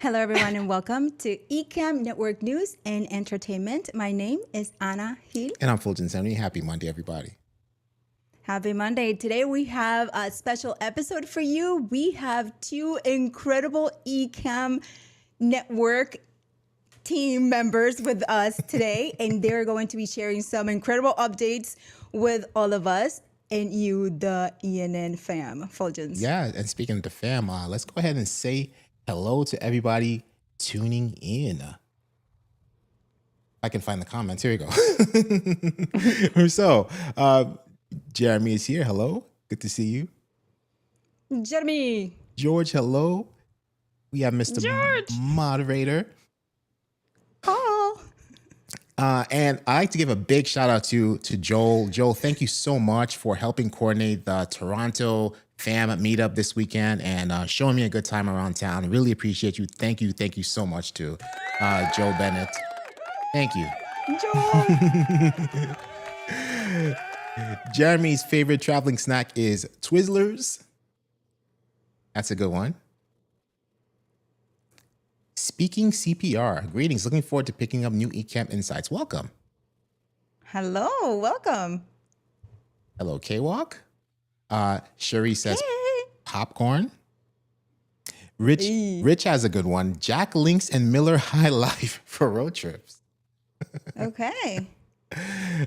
Hello, everyone, and welcome to Ecamm Network News and Entertainment. My name is Anna Hill. And I'm Fuljens Henry. Happy Monday, everybody. Happy Monday. Today we have a special episode for you. We have two incredible Ecamm Network team members with us today, and they're going to be sharing some incredible updates with all of us and you, the ENN fam. Fuljens. Yeah, and speaking of the fam, let's go ahead and say hello to everybody tuning in. I can find the comments. Here we go. So, Jeremy is here. Hello. Good to see you. Jeremy. George, hello. We have Mr. George. Moderator. Paul. And I like to give a big shout out to Joel. Joel, thank you so much for helping coordinate the Toronto fam meetup this weekend and showing me a good time around town. Really appreciate you. Thank you so much to Joe Bennett. Thank you. Joel. Jeremy's favorite traveling snack is Twizzlers. That's a good one. Speaking CPR. Greetings. Looking forward to picking up new Ecamm insights. Welcome. Hello. Welcome. Hello, K-Walk. Cherie says hey. Popcorn. Rich has a good one. Jack Links and Miller High Life for road trips. Okay.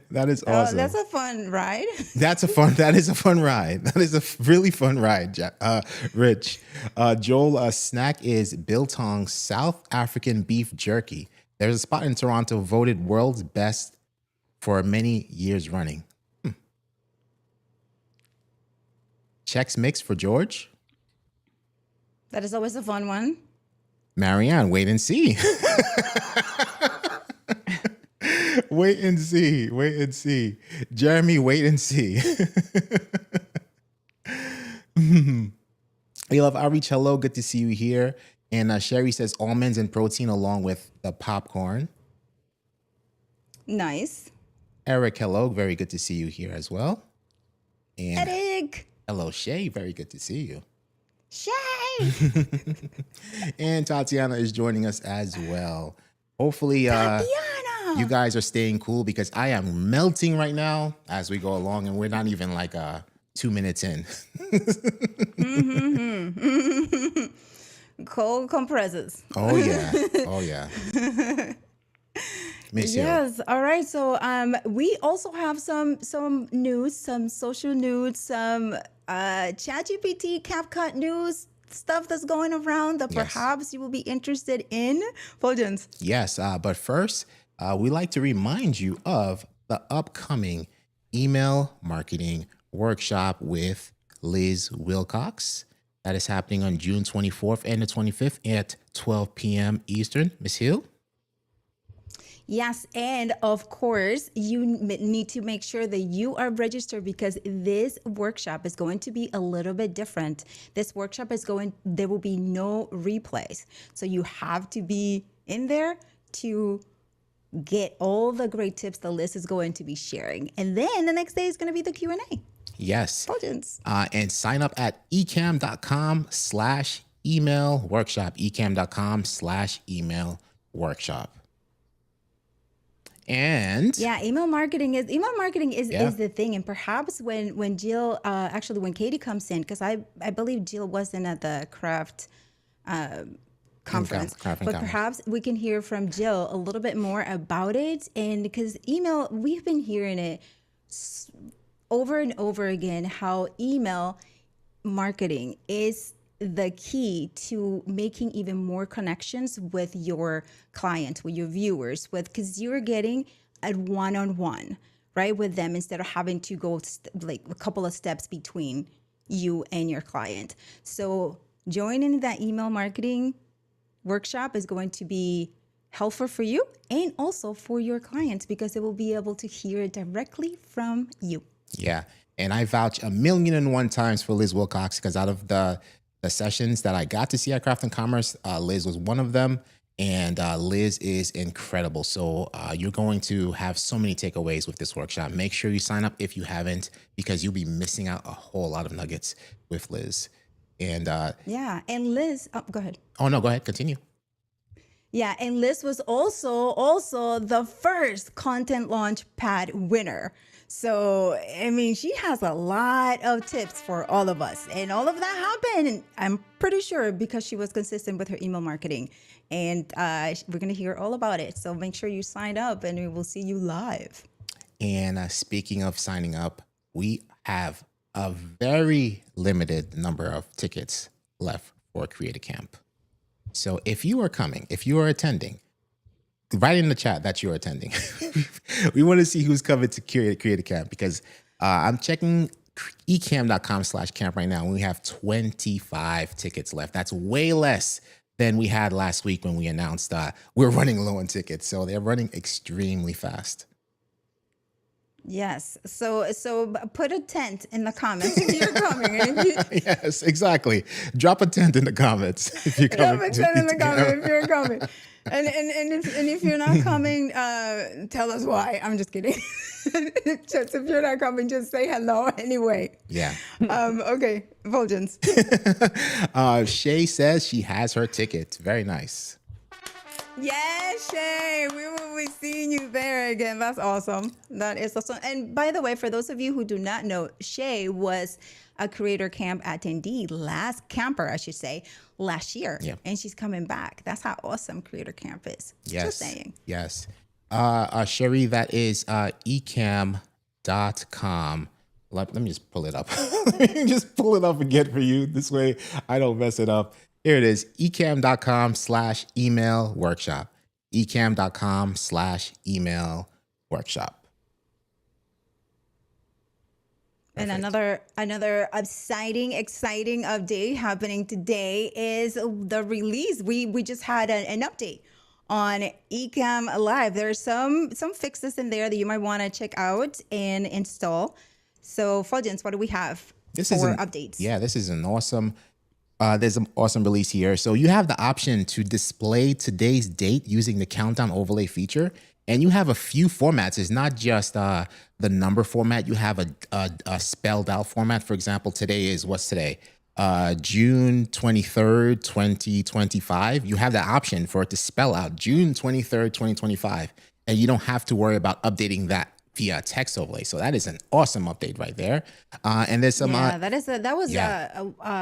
That is awesome. That's a fun ride. That is a fun ride. That is a really fun ride, Rich. Joel, snack is Biltong South African beef jerky. There's a spot in Toronto voted world's best for many years running. Chex Mix for George. That is always a fun one. Marianne, wait and see. Wait and see. Jeremy, wait and see. We love Outreach. Hello, good to see you here. And Sherry says almonds and protein along with the popcorn. Nice. Eric, hello, very good to see you here as well. And Eric. Hello, Shay, very good to see you. Shay. And Tatiana is joining us as well. Hopefully, you guys are staying cool because I am melting right now as we go along, and we're not even like 2 minutes in. Cold compressors. Oh yeah. Miss Hill. Yes. All right. So we also have some news, some social news, some ChatGPT, CapCut news stuff that's going around that Yes. perhaps you will be interested in. Fuljens. Yes, but first, we like to remind you of the upcoming email marketing workshop with Liz Wilcox. That is happening on June 24th and the 25th at 12 p.m. Eastern. Miss Hill? Yes, and of course, you need to make sure that you are registered because this workshop is going to be a little bit different. This workshop is there will be no replays. So you have to be in there to get all the great tips the Liz is going to be sharing. And then the next day is going to be the Q&A. Yes. Fuljens. And sign up at ecamm.com/email workshop, ecamm.com/email workshop. And yeah, email marketing is the thing. And perhaps when Jill, actually when Katie comes in, because I believe Jill wasn't at the craft conference, but perhaps we can hear from Jill a little bit more about it. And because email, we've been hearing it over and over again, how email marketing is the key to making even more connections with your clients, with your viewers, because you're getting a one-on-one, right, with them instead of having to go like a couple of steps between you and your client. So joining that email marketing workshop is going to be helpful for you and also for your clients because they will be able to hear it directly from you. Yeah. And I vouch 1,000,001 times for Liz Wilcox because out of the sessions that I got to see at Craft and Commerce, Liz was one of them. And Liz is incredible. So you're going to have so many takeaways with this workshop. Make sure you sign up if you haven't, because you'll be missing out a whole lot of nuggets with Liz. And yeah, and Liz, go ahead. Oh, no, go ahead. Continue. Yeah, and Liz was also the first content launch pad winner. So, I mean, she has a lot of tips for all of us. And all of that happened, I'm pretty sure, because she was consistent with her email marketing. And we're going to hear all about it. So make sure you sign up and we will see you live. And speaking of signing up, we have a very limited number of tickets left for Create a Camp. So if you are coming, if you are attending, write in the chat that you're attending. We want to see who's coming to Create a Camp because I'm checking ecamm.com/camp right now and we have 25 tickets left. That's way less than we had last week when we announced we're running low on tickets. So they're running extremely fast. Yes. So put a tent in the comments if you're coming. And if you, yes, exactly. Drop a tent in the comments if you're coming. Drop a tent in the comments if you're coming. And if you're not coming, tell us why. I'm just kidding. Just if you're not coming, just say hello anyway. Yeah. Okay. Fuljens. Shay says she has her ticket. Very nice. Yes, Shay, we will be seeing you there again. That's awesome. That is awesome. And by the way, for those of you who do not know, Shay was a Creator Camp attendee, last year. Yeah. And she's coming back. That's how awesome Creator Camp is. Yes. Just saying. Yes. Sherry, that is ecamm.com. Let me just pull it up. Let me just pull it up again for you. This way I don't mess it up. Here it is, ecamm.com/email workshop. ecamm.com/email workshop. And another exciting update happening today is the release. We just had an update on Ecamm Live. There are some fixes in there that you might want to check out and install. So, Fuljens, what do we have for updates? Yeah, this is an awesome. There's an awesome release here. So you have the option to display today's date using the countdown overlay feature. And you have a few formats. It's not just the number format. You have a spelled out format. For example, what's today? June 23rd, 2025. You have the option for it to spell out June 23rd, 2025. And you don't have to worry about updating that via text overlay. So that is an awesome update right there. And there's some Yeah, that was yeah.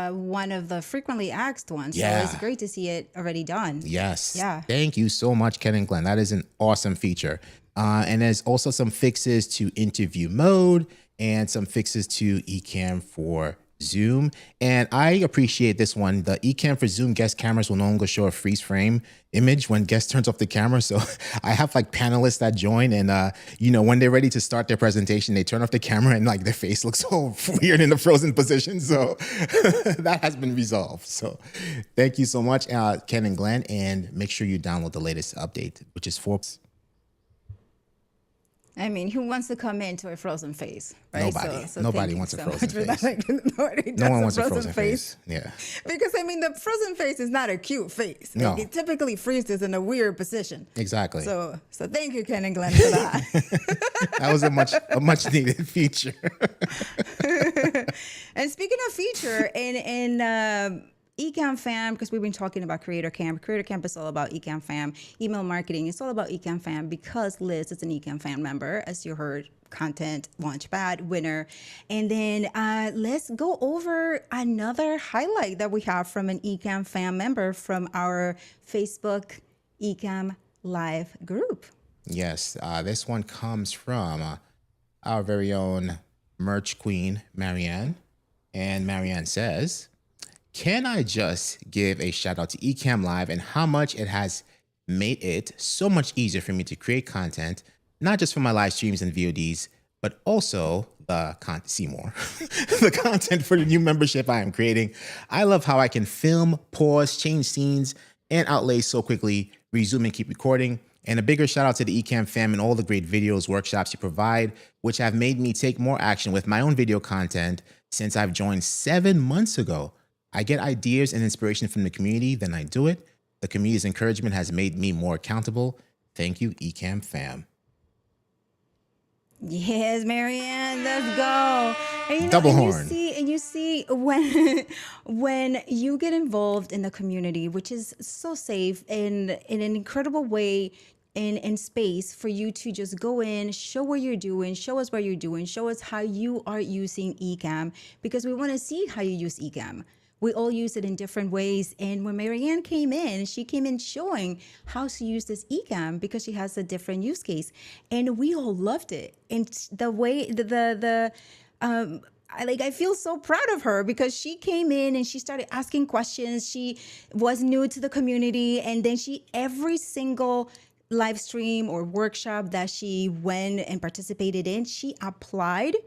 one of the frequently asked ones. So it's Yeah. great to see it already done. Yes. Yeah. Thank you so much, Ken and Glenn. That is an awesome feature. And there's also some fixes to interview mode and some fixes to Ecamm for Zoom. And I appreciate this one. The Ecamm for Zoom guest cameras will no longer show a freeze frame image when guest turns off the camera. So I have like panelists that join and, when they're ready to start their presentation, they turn off the camera and like their face looks so weird in the frozen position. So that has been resolved. So thank you so much, Ken and Glenn, and make sure you download the latest update, which is 4. I mean, who wants to come into a frozen face, right? Nobody. Nobody wants a frozen face. Nobody No one does wants a frozen face. Yeah. Because, I mean, the frozen face is not a cute face. No. It typically freezes in a weird position. Exactly. So thank you, Ken and Glenn, for that. That was a much needed feature. And speaking of feature, in Ecamm Fam, because we've been talking about Creator Camp. Creator Camp is all about Ecamm Fam. Email marketing is all about Ecamm Fam because Liz is an Ecamm Fam member, as you heard, content launchpad winner. And then let's go over another highlight that we have from an Ecamm Fam member from our Facebook Ecamm Live group. Yes, this one comes from our very own merch queen, Marianne. And Marianne says, can I just give a shout out to Ecamm Live and how much it has made it so much easier for me to create content, not just for my live streams and VODs, but also the Seymour, the content for the new membership I am creating. I love how I can film, pause, change scenes, and outlay so quickly, resume and keep recording. And a bigger shout out to the Ecamm Fam and all the great videos, workshops you provide, which have made me take more action with my own video content since I've joined 7 months ago. I get ideas and inspiration from the community, then I do it. The community's encouragement has made me more accountable. Thank you, Ecamm Fam. Yes, Marianne, let's go. And, Double horn. You see when you get involved in the community, which is so safe and in an incredible way, in space for you to just go in, show what you're doing, show us what you're doing, show us how you are using Ecamm, because we want to see how you use Ecamm. We all use it in different ways. And when Marianne came in, she came in showing how to use this Ecamm because she has a different use case. And we all loved it. And the way I feel so proud of her because she came in and she started asking questions. She was new to the community. And then every single live stream or workshop that she went and participated in, she applied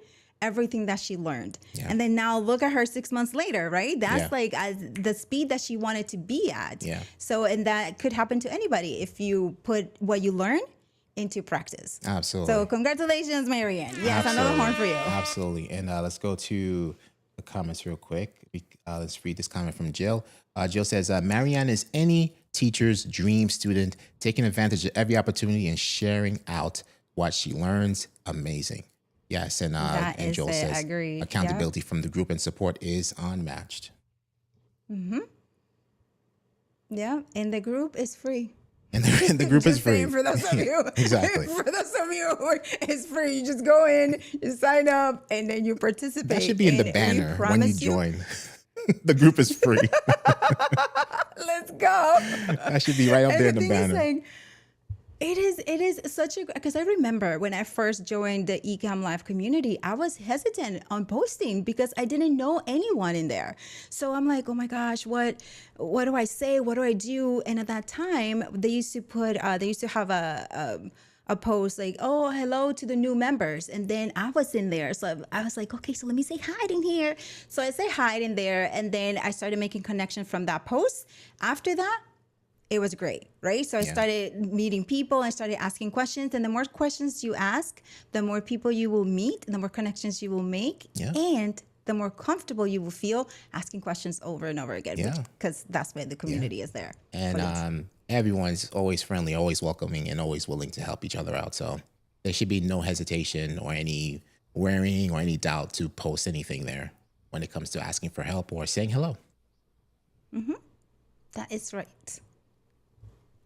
everything that she learned. Yeah. And then now look at her 6 months later, right? That's like the speed that she wanted to be at. Yeah. So, and that could happen to anybody if you put what you learn into practice. Absolutely. So congratulations, Marianne. Yes, another horn for you. Absolutely. And let's go to the comments real quick. Let's read this comment from Jill. Jill says, Marianne is any teacher's dream student, taking advantage of every opportunity and sharing out what she learns. Amazing. Yes, and Joel says accountability from the group and support is unmatched. Mm-hmm. Yeah, and the group is free. And the group is free. For those of you, exactly. For those of you, it's free. You just go in, you sign up, and then you participate. That should be in the banner when you join. The group is free. Let's go. That should be right up there in the banner. It is such a, because I remember when I first joined the Ecamm Live community, I was hesitant on posting because I didn't know anyone in there. So I'm like, oh my gosh, what do I say? What do I do? And at that time, they used to have a post like, oh, hello to the new members. And then I was in there. So I was like, okay, so let me say hi in here. So I say hi in there. And then I started making connection from that post. After that, it was great, right? So I started meeting people. I started asking questions. And the more questions you ask, the more people you will meet, the more connections you will make, and the more comfortable you will feel asking questions over and over again, because that's why the community is there. And everyone's always friendly, always welcoming, and always willing to help each other out. So there should be no hesitation or any worrying or any doubt to post anything there when it comes to asking for help or saying hello. Mm-hmm. That is right.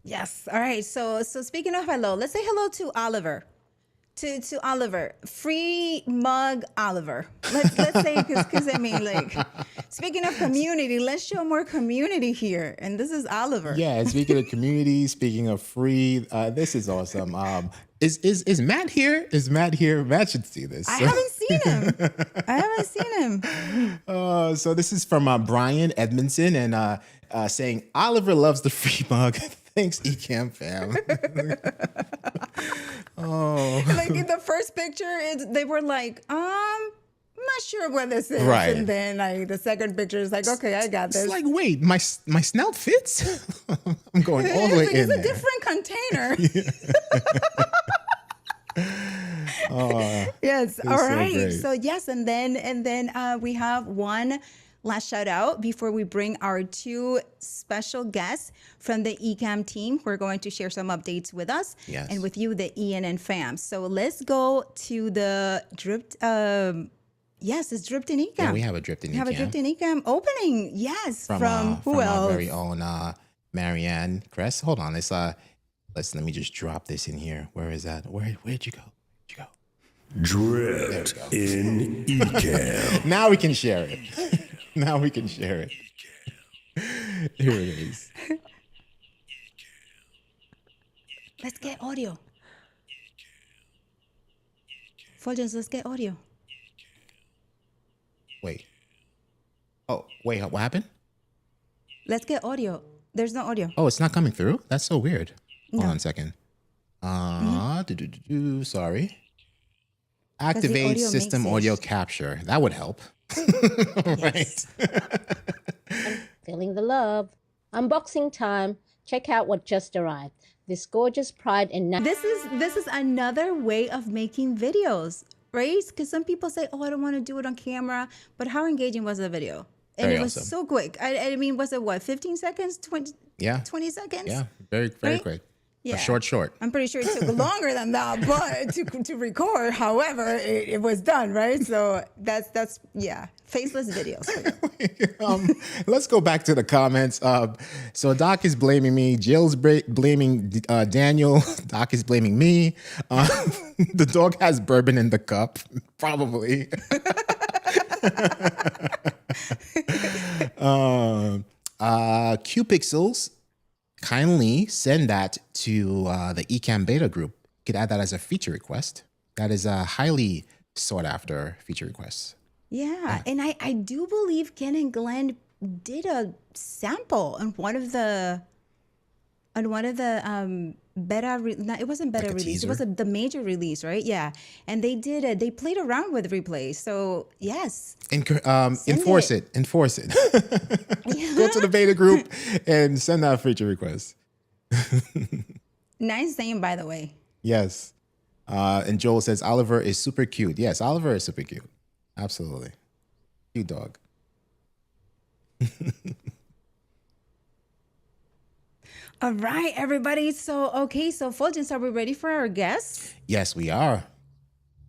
Yes. All right. So speaking of hello, let's say hello to Oliver. to Oliver, free mug Oliver. Let's say because I mean, like, speaking of community, let's show more community here. And this is Oliver. Yeah, speaking of community, speaking of free, this is awesome. Is Matt here? Is Matt here? Matt should see this. I haven't seen him. I haven't seen him. So this is from Brian Edmondson and saying Oliver loves the free mug. Thanks, Ecamm fam. Like in the first picture, they were like, I'm not sure what this is. Right. And then like the second picture is like, okay, I got this. It's like, wait, my snout fits? I'm going all the way in It's a there. different container. Yes. All so right. great. So yes, and then we have one last shout out before we bring our two special guests from the Ecamm team who are going to share some updates with us Yes. and with you, the ENN fam. So let's go to the Dripped. Yes, it's Dripped in Ecamm. Yeah, we have a Dripped in We have a Ecamm. Dripped in Ecamm opening. Yes, from who from else? our very own Marianne Cress. Hold on, let me just drop this in here. Where is that? Where'd you go? Dripped in Ecamm. Now we can share it. Now we can share it. Here it is. Let's get audio. Fuljens, let's get audio. Wait. Oh, wait, what happened? Let's get audio. There's no audio. Oh, it's not coming through? That's so weird. Hold No. on a second. Sorry. the Activate audio system makes audio it. capture. That would help. Right. Feeling the love. Unboxing time. Check out what just arrived. This gorgeous Pride and This is another way of making videos, right? Because some people say, "Oh, I don't want to do it on camera," but how engaging was the video? And Very it was awesome. so quick. I mean, was it what, 15 seconds, 20, Yeah. 20 seconds? Yeah. Very, very Right? quick. Yeah. A short. I'm pretty sure it took longer than that, but to record, however, it was done, right? So that's faceless videos. Let's go back to the comments. So Doc is blaming me. Jill's blaming Daniel. Doc is blaming me. The dog has bourbon in the cup, probably. Q Pixels, kindly send that to the Ecamm beta group. You could add that as a feature request. That is a highly sought after feature request. Yeah, and I do believe Ken and Glenn did a sample on one of the beta. It wasn't beta Like a release. It teaser? was the major release, right? Yeah, and they did it. They played around with replay. So yes, Enforce it. Enforce it. Go to the beta group and send out a feature request. nice name, by the way. Yes. And Joel says Oliver is super cute. Yes, Oliver is super cute. Absolutely. Cute dog. All right, everybody. So Fuljens, are we ready for our guests? Yes, we are.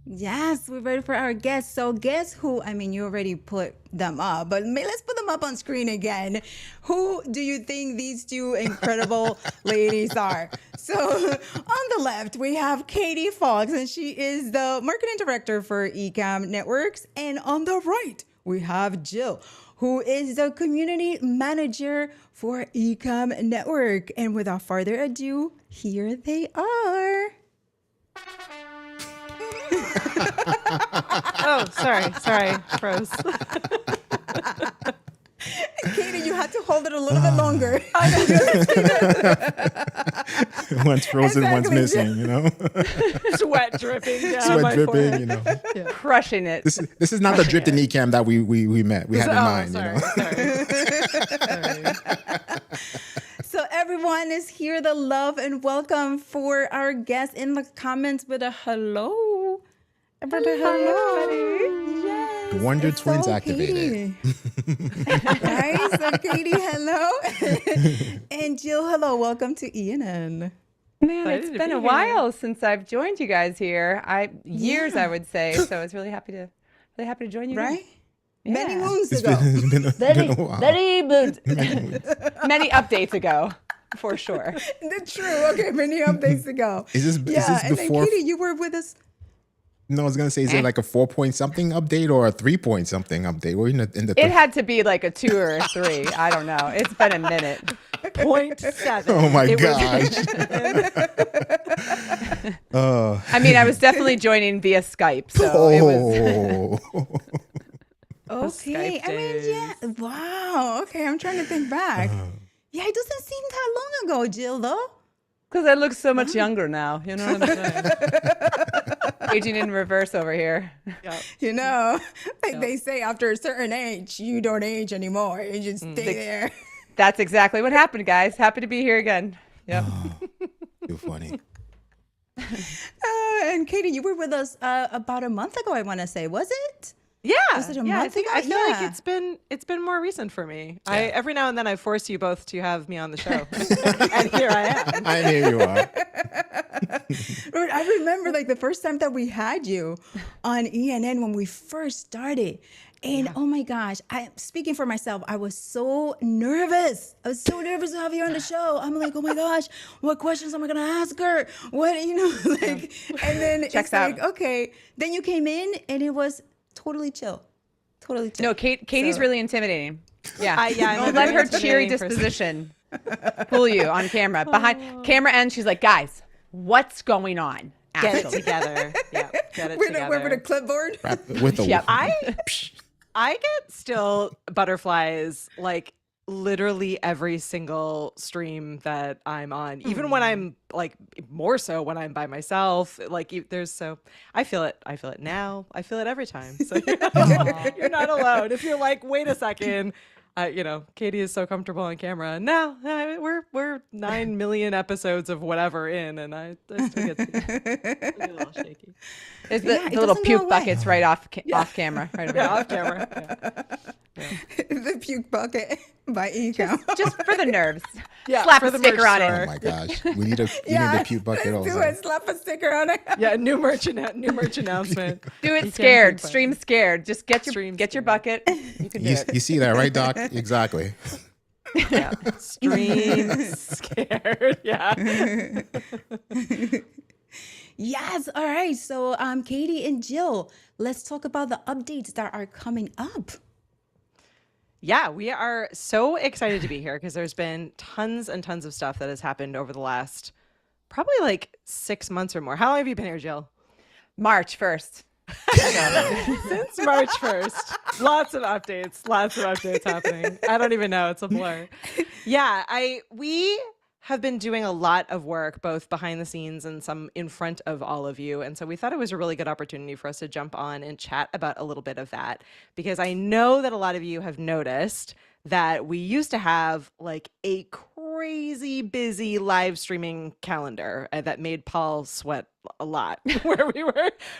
Yes, we're ready for our guests. So guess who? I mean, you already put them up, but let's put them up on screen again. Who do you think these two incredible ladies are? So on the left, we have Katie Fox, and she is the marketing director for Ecamm Networks. And on the right, we have Jill, who is the community manager for Ecamm Network. And without further ado, here they are. Oh, sorry, froze. Katie, you had to hold it a little bit longer. One's frozen, one's Exactly. missing, you know? Sweat dripping down Sweat my dripping, forehead. you know? Crushing it. This is not the Dripped in Ecamm that we met. We had in mind, sorry, you know? sorry. So everyone is here. The love and welcome for our guests in the comments with a hello. Hello. Yes. The Wonder it's Twins so activated. Katie. Right? So Katie, hello. And Jill, hello. Welcome to ENN. Man, Excited it's to been be a here. while since I've joined you guys here. Years, Yeah. I would say. So it's really happy to join you. Right? Yeah. Many moons It's ago. been a while. Many updates ago, for sure. That's true. Okay, many updates ago. Is this and before? then Katie, you were with us. No, I was gonna say, is it like a 4-point something update or a 3-point something update? We're in the It had to be like a 2 or a 3. I don't know. It's been a minute. 0.7. Oh my It was- gosh. I mean, I was definitely joining via Skype, so it was. Okay. Skype I mean, yeah. Wow. Okay. I'm trying to think back. Yeah, it doesn't seem that long ago, Jill, though. Because I look so much younger now. You know what I'm saying? Aging in reverse over here. You know, like they say, after a certain age, you don't age anymore. You just stay there. That's exactly what happened, guys. Happy to be here again. Yep. Too funny. And Katie, you were with us about a month ago, I want to say. Was it? Yeah, Was it a yeah. month ago? I feel Yeah. like it's been more recent for me. Yeah. Every now and then I force you both to have me on the show, and here I am. I here you are. I remember like the first time that we had you on ENN when we first started. And oh my gosh, speaking for myself, I was so nervous. I was so nervous to have you on the show. I'm like, oh my gosh, what questions am I gonna ask her? What, like, and then Checks it's out. like, okay. Then you came in and it was totally chill. Totally chill. No, Katie's So- really intimidating. Yeah. Yeah, I'm Don't a let very her cheery intimidating person. disposition fool you on camera. Behind camera end, she's like, guys, what's going on? Get it Actually. together. Yeah, get it with together. a clipboard. With a Yep. I get still butterflies like literally every single stream that I'm on, even when I'm like more so when I'm by myself. Like I feel it now. I feel it every time. So you're not alone. If you're like, wait a second, Katie is so comfortable on camera. No, we're 9 million episodes of whatever in, and I still get a little shaky. There's Yeah, the it little doesn't go puke away. buckets right off camera. Right Yeah, about off camera. Yeah. The puke bucket by Ecamm. just for the nerves. Yeah, Slap for a the sticker merch on store. Oh it. my gosh. We need a puke bucket let's do also. it. Slap a sticker on it. Yeah, new merch announcement. Do You it can scared. keep it. Stream scared. Just get your Stream your scared. bucket. You can do You, it. you see that, right, Doc? Exactly. Yeah, stream scared. Yeah. Yes. All right. So, Katie and Jill, let's talk about the updates that are coming up. Yeah, we are so excited to be here because there's been tons and tons of stuff that has happened over the last probably like 6 months or more. How long have you been here, Jill? March 1st. Since March 1st. Lots of updates happening. I don't even know. It's a blur. Yeah, we have been doing a lot of work, both behind the scenes and some in front of all of you. And so we thought it was a really good opportunity for us to jump on and chat about a little bit of that, because I know that a lot of you have noticed that we used to have like a crazy busy live streaming calendar that made Paul sweat a lot, where we were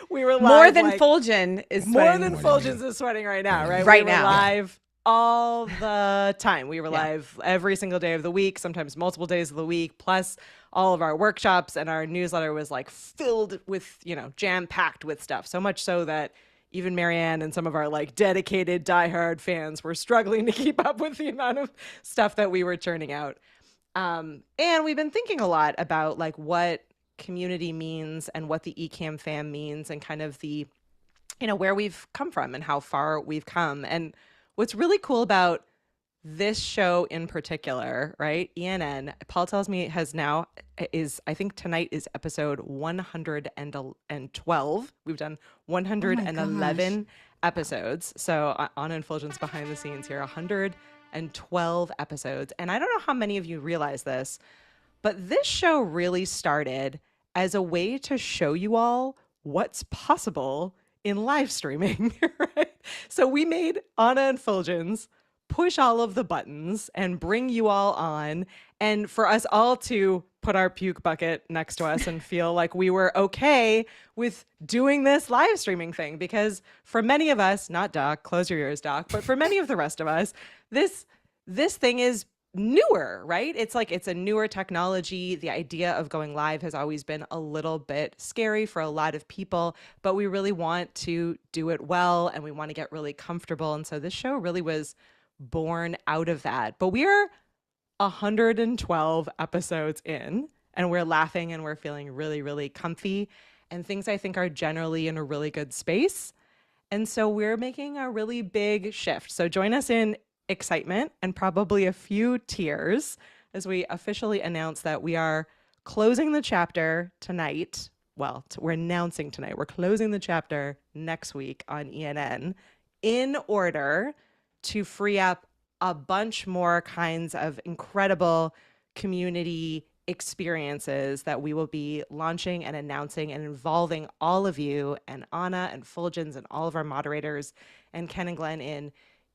live, More than like, Fuljens is more sweating. than Fuljens is sweating right now, right? Right we now. were live all the time. We were Yeah. live every single day of the week, sometimes multiple days of the week, plus all of our workshops, and our newsletter was like filled with, jam-packed with stuff. So much so that even Marianne and some of our like dedicated diehard fans were struggling to keep up with the amount of stuff that we were churning out. And we've been thinking a lot about like what community means and what the Ecamm fam means, and kind of the, where we've come from and how far we've come. And what's really cool about this show in particular, right? ENN, Paul tells me I think tonight is episode 112. We've done 111 episodes. So on Fuljens behind the scenes here, 112 episodes. And I don't know how many of you realize this, but this show really started as a way to show you all what's possible in live streaming, right? So we made Anna and Fuljens push all of the buttons and bring you all on, and for us all to put our puke bucket next to us and feel like we were okay with doing this live streaming thing. Because for many of us, not Doc, close your ears, Doc, but for many of the rest of us, this thing is newer, right? It's a newer technology. The idea of going live has always been a little bit scary for a lot of people, but we really want to do it well, and we want to get really comfortable. And so this show really was born out of that. But we're 112 episodes in, and we're laughing and we're feeling really, really comfy. and things I think are generally in a really good space. And so we're making a really big shift. So join us in excitement and probably a few tears as we officially announce that we are closing the chapter tonight. Well, we're announcing tonight. We're closing the chapter next week on ENN in order to free up a bunch more kinds of incredible community experiences that we will be launching and announcing and involving all of you and Anna and Fuljens and all of our moderators and Ken and Glenn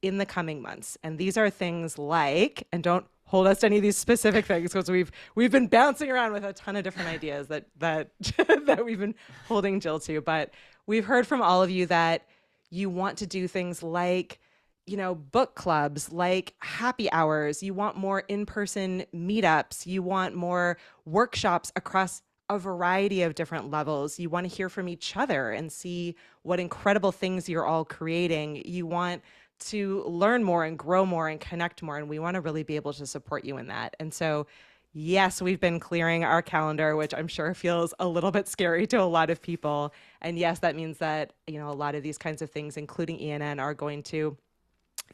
in the coming months. And these are things like, and don't hold us to any of these specific things because we've been bouncing around with a ton of different ideas that that we've been holding Jill to, but we've heard from all of you that you want to do things like, you know, book clubs, like happy hours. You want more in-person meetups. You want more workshops across a variety of different levels. You want to hear from each other and see what incredible things you're all creating. You want to learn more and grow more and connect more. And we want to really be able to support you in that. And so, yes, we've been clearing our calendar, which I'm sure feels a little bit scary to a lot of people. And yes, that means that, you know, a lot of these kinds of things, including ENN, are going to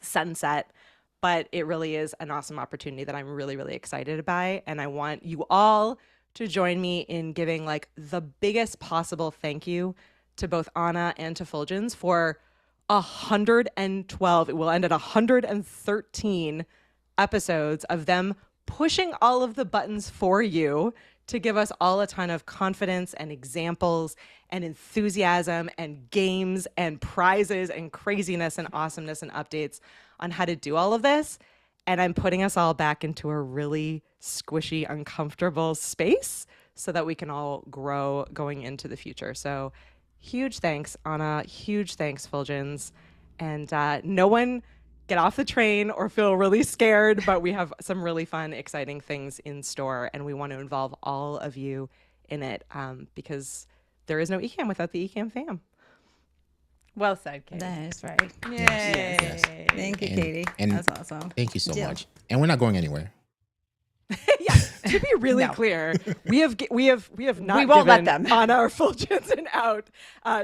sunset, but it really is an awesome opportunity that I'm really, really excited by. And I want you all to join me in giving like the biggest possible thank you to both Anna and to Fuljens for 112. It will end at 113 episodes of them pushing all of the buttons for you to give us all a ton of confidence and examples and enthusiasm and games and prizes and craziness and awesomeness and updates on how to do all of this. And I'm putting us all back into a really squishy, uncomfortable space so that we can all grow going into the future. So huge thanks, Anna. Huge thanks, Fuljens. And no one get off the train or feel really scared, but we have some really fun, exciting things in store, and we want to involve all of you in it because there is no Ecamm without the Ecamm fam. Well said, Katie. That is right. Yay. Yes. Thank you, Katie. And That's awesome. Thank you so Jill. much. And we're not going anywhere. Yeah, to be really No. clear, we have not We won't let given them. Anna or Fuljens an out,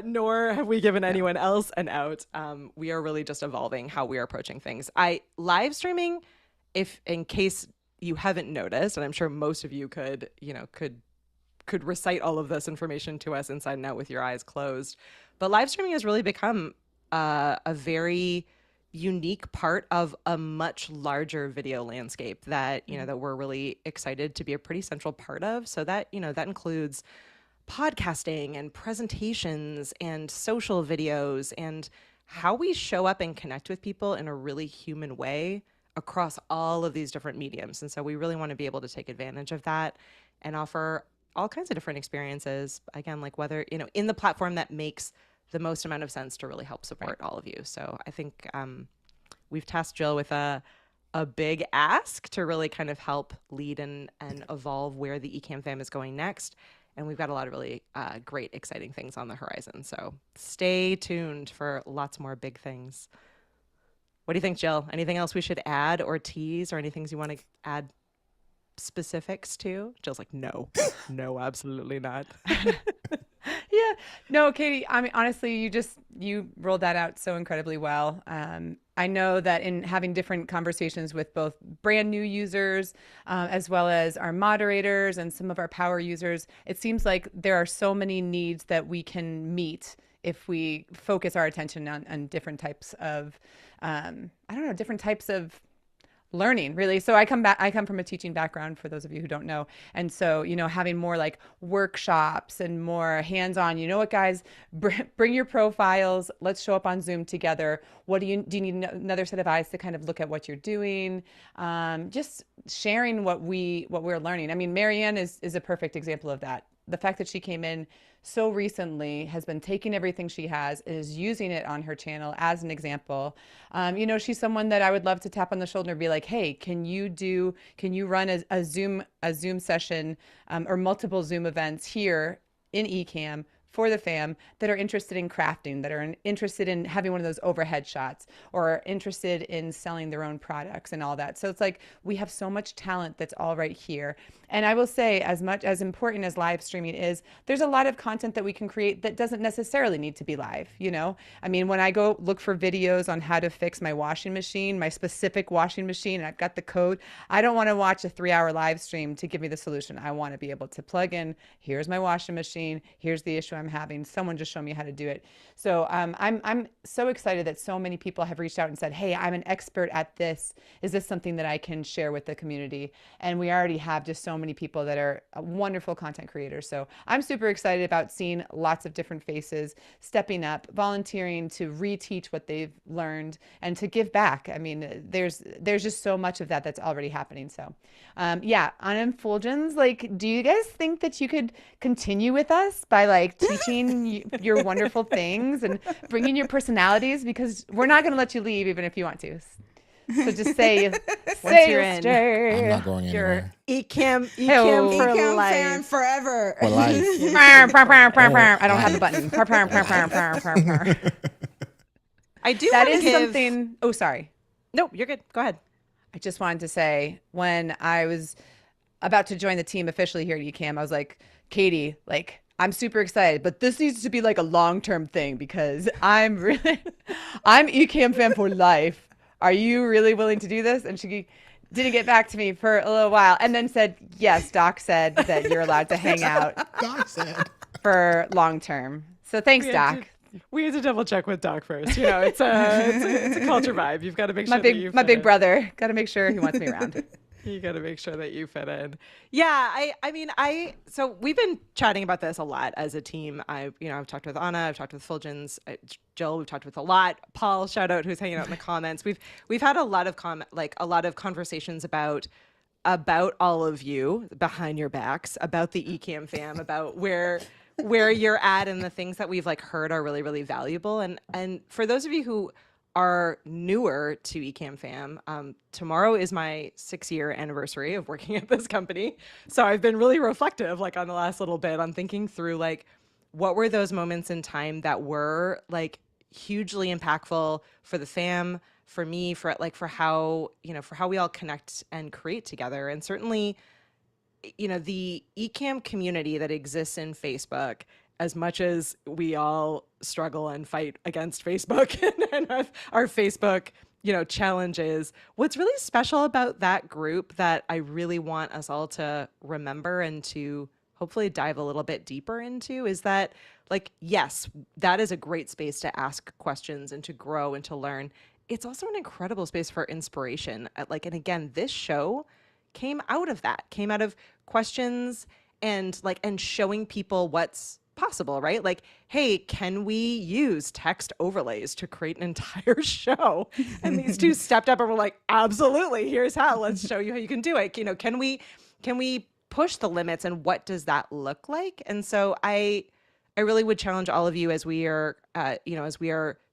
nor have we given anyone else an out. We are really just evolving how we are approaching things. Live streaming, if in case you haven't noticed, and I'm sure most of you could recite all of this information to us inside and out with your eyes closed, but live streaming has really become a very unique part of a much larger video landscape that, you know, that we're really excited to be a pretty central part of. So that, you know, that includes podcasting and presentations and social videos and how we show up and connect with people in a really human way across all of these different mediums. And so we really want to be able to take advantage of that and offer all kinds of different experiences, again, like whether, you know, in the platform that makes the most amount of sense to really help support all of you. So I think we've tasked Jill with a big ask to really kind of help lead and evolve where the Ecamm fam is going next. And we've got a lot of really great, exciting things on the horizon. So stay tuned for lots more big things. What do you think, Jill? Anything else we should add or tease, or any things you want to add specifics to? Jill's like, no, absolutely not. Yeah. No, Katie, I mean, honestly, you rolled that out so incredibly well. I know that in having different conversations with both brand new users, as well as our moderators and some of our power users, it seems like there are so many needs that we can meet if we focus our attention on different types of, different types of learning, really. So I come from a teaching background, for those of you who don't know. And so, you know, having more like workshops and more hands-on, you know what, guys, bring your profiles. Let's show up on Zoom together. Do you need another set of eyes to kind of look at what you're doing? Just sharing what we're learning. I mean, Marianne is a perfect example of that. The fact that she came in so recently, has been taking everything she has, is using it on her channel as an example. You know, she's someone that I would love to tap on the shoulder and be like, hey, can you run a Zoom session or multiple Zoom events here in Ecamm for the fam that are interested in crafting, that are interested in having one of those overhead shots, or are interested in selling their own products and all that. So it's like we have so much talent that's all right here. And I will say, as much as important as live streaming is, there's a lot of content that we can create that doesn't necessarily need to be live, you know? I mean, when I go look for videos on how to fix my washing machine, my specific washing machine, and I've got the code, I don't want to watch a 3-hour live stream to give me the solution. I want to be able to plug in, here's my washing machine, here's the issue I'm having, someone just show me how to do it. So I'm so excited that so many people have reached out and said, hey, I'm an expert at this. Is this something that I can share with the community? And we already have just so many people that are wonderful content creators. So I'm super excited about seeing lots of different faces stepping up, volunteering to reteach what they've learned and to give back. I mean, there's just so much of that that's already happening. So yeah, on Fuljens, like, do you guys think that you could continue with us by like teaching your wonderful things and bringing your personalities? Because we're not going to let you leave even if you want to. So just say, Once you're in, stay. I'm not going anywhere. Ecamm for Ecamm life. fan forever. For life. I don't have the button. I do That want to is give... something. Oh, sorry. No, you're good. Go ahead. I just wanted to say, when I was about to join the team officially here at Ecamm, I was like, Katie, like, I'm super excited, but this needs to be like a long-term thing because I'm Ecamm fan for life. Are you really willing to do this? And she didn't get back to me for a little while and then said, yes, Doc said that you're allowed to hang out God said. for long-term. So thanks, Doc. We had to double check with Doc first. You know, it's a culture vibe. You've got to make sure My big brother. Got to make sure he wants me around. You got to make sure that you fit in. Yeah, so we've been chatting about this a lot as a team. I've talked with Anna, I've talked with Fuljens, Jill, we've talked with a lot. Paul, shout out, who's hanging out in the comments. We've had a lot of conversations about all of you behind your backs, about the Ecamm fam, about where you're at, and the things that we've like heard are really, really valuable. And for those of you who are newer to Ecamm fam, tomorrow is my 6-year anniversary of working at this company. So I've been really reflective, like on the last little bit, on thinking through like what were those moments in time that were like hugely impactful for the fam, for me, for how we all connect and create together. And certainly, the Ecamm community that exists in Facebook, as much as we all struggle and fight against Facebook and our Facebook, challenges, what's really special about that group that I really want us all to remember and to hopefully dive a little bit deeper into is that, like, yes, that is a great space to ask questions and to grow and to learn. It's also an incredible space for inspiration. And again, this show came out of questions and showing people what's possible, right? Like, hey, can we use text overlays to create an entire show? And these two stepped up and were like, absolutely, here's how. Let's show you how you can do it. Can we push the limits, and what does that look like? And so I really would challenge all of you as we are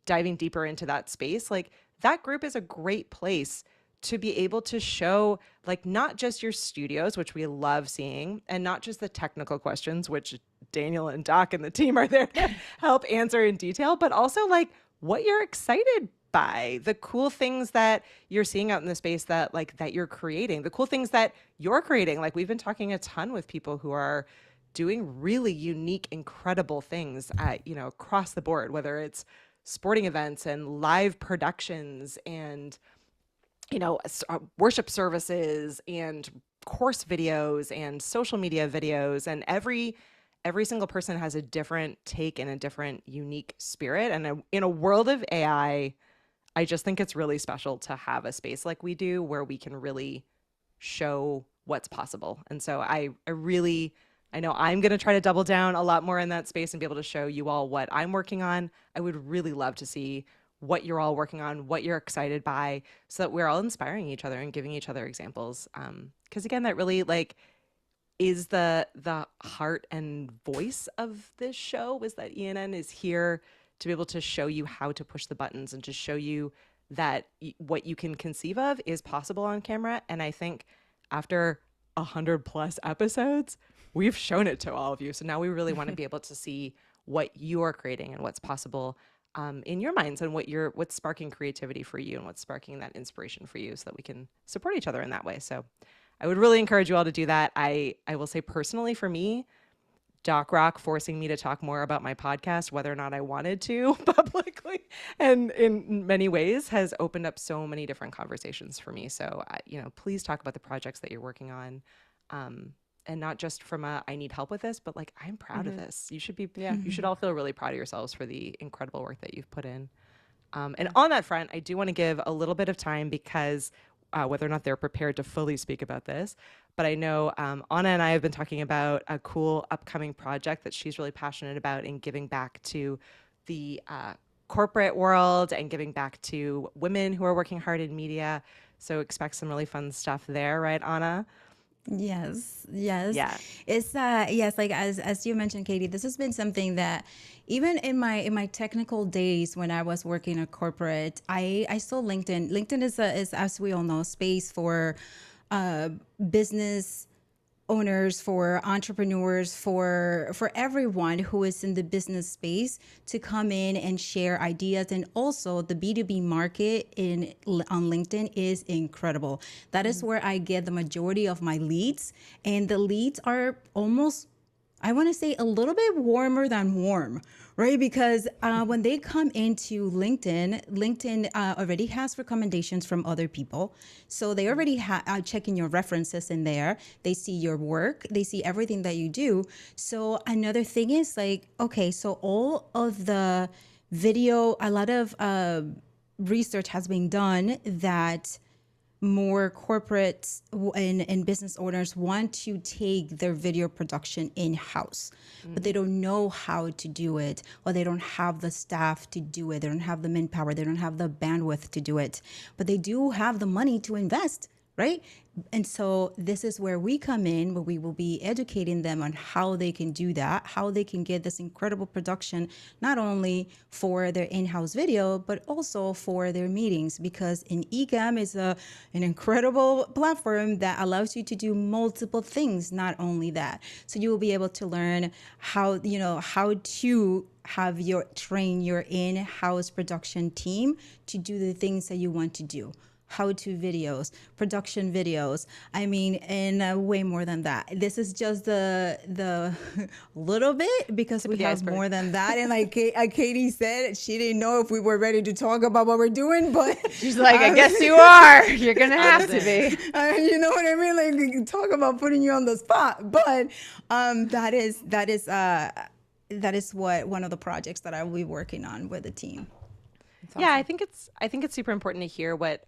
diving deeper into that space. Like, that group is a great place to be able to show, like, not just your studios, which we love seeing, and not just the technical questions, which Daniel and Doc and the team are there to help answer in detail, but also like what you're excited by, the cool things that you're seeing out in the space that you're creating, the cool things that you're creating. Like, we've been talking a ton with people who are doing really unique, incredible things across the board, whether it's sporting events and live productions and worship services and course videos and social media videos, and every single person has a different take and a different unique spirit. And in a world of AI, I just think it's really special to have a space like we do where we can really show what's possible. And so I know I'm going to try to double down a lot more in that space and be able to show you all what I'm working on. I would really love to see what you're all working on, what you're excited by, so that we're all inspiring each other and giving each other examples. Because again, that really is the heart and voice of this show, is that ENN is here to be able to show you how to push the buttons and to show you that what you can conceive of is possible on camera. And I think after 100+ episodes, we've shown it to all of you. So now we really want to be able to see what you're creating and what's possible in your minds, and what's sparking creativity for you and what's sparking that inspiration for you, so that we can support each other in that way. So I would really encourage you all to do that. I will say personally, for me, Doc Rock forcing me to talk more about my podcast, whether or not I wanted to publicly, and in many ways has opened up so many different conversations for me. So, please talk about the projects that you're working on. And not just from I need help with this, but like, I'm proud of this. You should all feel really proud of yourselves for the incredible work that you've put in. And on that front, I do want to give a little bit of time, because whether or not they're prepared to fully speak about this, but I know Anna and I have been talking about a cool upcoming project that she's really passionate about in giving back to the corporate world and giving back to women who are working hard in media. So expect some really fun stuff there, right, Anna? Yes. Yeah. It's yes, like as you mentioned, Katie, this has been something that even in my technical days when I was working at corporate, I saw LinkedIn. LinkedIn is as we all know, space for business owners, for entrepreneurs, for everyone who is in the business space to come in and share ideas. And also the B2B market on LinkedIn is incredible. That is where I get the majority of my leads, and the leads are almost, I want to say, a little bit warmer than warm, right? Because when they come into LinkedIn already has recommendations from other people. So they already are checking your references in there. They see your work. They see everything that you do. So another thing is like, okay, so all of the video, a lot of research has been done that more corporates and business owners want to take their video production in-house, but they don't know how to do it, or they don't have the staff to do it. They don't have the manpower. They don't have the bandwidth to do it, but they do have the money to invest, right? And so this is where we come in, where we will be educating them on how they can do that, how they can get this incredible production, not only for their in-house video, but also for their meetings, because Ecamm is an incredible platform that allows you to do multiple things, not only that. So you will be able to learn how to train your in-house production team to do the things that you want to do. How-to videos, production videos. I mean, and way more than that. This is just the little bit, because we have more than that. And like Katie said, she didn't know if we were ready to talk about what we're doing, but She's like, I guess you are. You're gonna have to be. You know what I mean? Like, we can talk about putting you on the spot, but that is what one of the projects that I will be working on with the team. Yeah, I think it's super important to hear what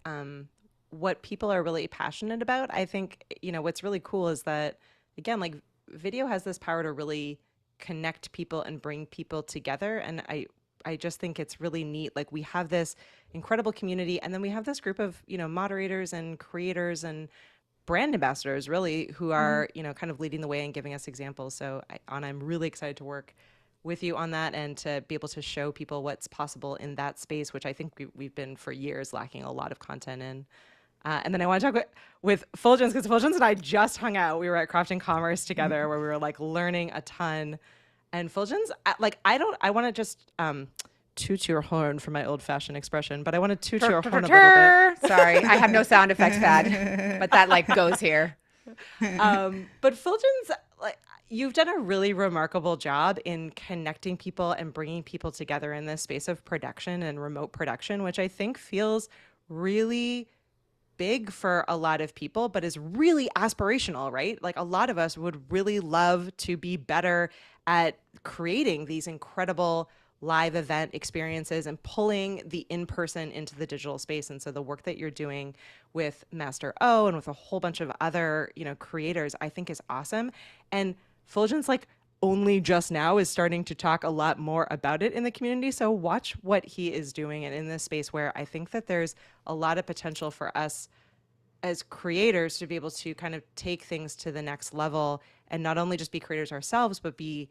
people are really passionate about. I think, what's really cool is that, again, like, video has this power to really connect people and bring people together. And I just think it's really neat. Like, we have this incredible community, and then we have this group of, moderators and creators and brand ambassadors, really, who are, kind of leading the way and giving us examples. So Anna, I'm really excited to work with you on that, and to be able to show people what's possible in that space, which I think we've been for years lacking a lot of content in. And then I want to talk with Fuljens, because Fuljens and I just hung out. We were at Craft and Commerce together, where we were like learning a ton. And Fuljens, I want to just toot your horn, for my old-fashioned expression, but I want to toot your horn a little bit. Sorry, I have no sound effects pad, but that like goes here. But Fuljens, like, you've done a really remarkable job in connecting people and bringing people together in this space of production and remote production, which I think feels really big for a lot of people, but is really aspirational, right? Like, a lot of us would really love to be better at creating these incredible live event experiences and pulling the in-person into the digital space. And so the work that you're doing with Master O and with a whole bunch of other, creators, I think is awesome. And Fuljens, like, only just now is starting to talk a lot more about it in the community. So watch what he is doing, and in this space where I think that there's a lot of potential for us as creators to be able to kind of take things to the next level, and not only just be creators ourselves, but be,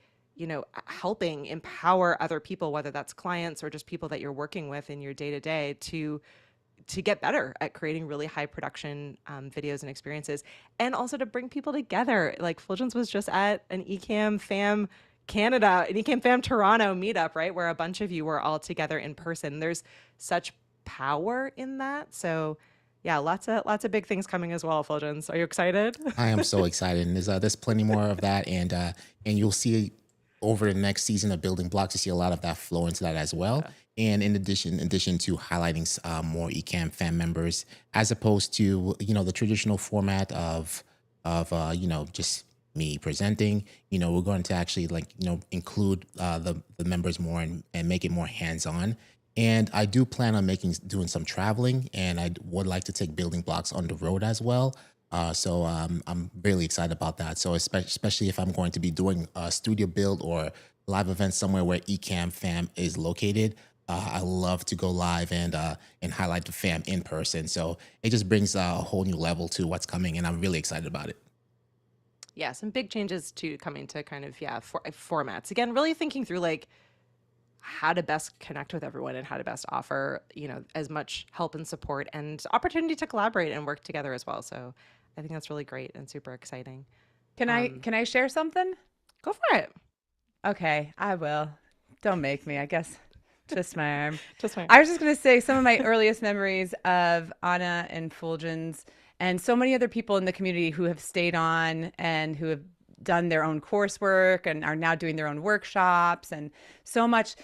helping empower other people, whether that's clients or just people that you're working with in your day-to-day, to get better at creating really high production videos and experiences, and also to bring people together. Like, Fuljens was just at an Ecamm fam Canada, an Ecamm Fam Toronto meetup, right? Where a bunch of you were all together in person. There's such power in that. So yeah, lots of big things coming as well, Fulgens. Are you excited? I am so excited, and there's plenty more of that, and you'll see over the next season of Building Blocks, you see a lot of that flow into that as well. And in addition to highlighting more Ecamm fan members, as opposed to the traditional format of just me presenting, we're going to actually include the members more and make it more hands on. And I do plan on doing some traveling, and I would like to take Building Blocks on the road as well. So I'm really excited about that. So especially if I'm going to be doing a studio build or live events somewhere where Ecamm Fam is located, I love to go live and highlight the fam in person. So it just brings a whole new level to what's coming, and I'm really excited about it. Yeah, some big changes to coming to kind of formats. Again, really thinking through how to best connect with everyone and how to best offer, as much help and support and opportunity to collaborate and work together as well. So I think that's really great and super exciting. Can I share something? Go for it. Okay, I will. Don't make me, I guess. Just my arm. Just my arm. I was just going to say some of my earliest memories of Anna and Fuljens and so many other people in the community who have stayed on and who have done their own coursework and are now doing their own workshops, and so much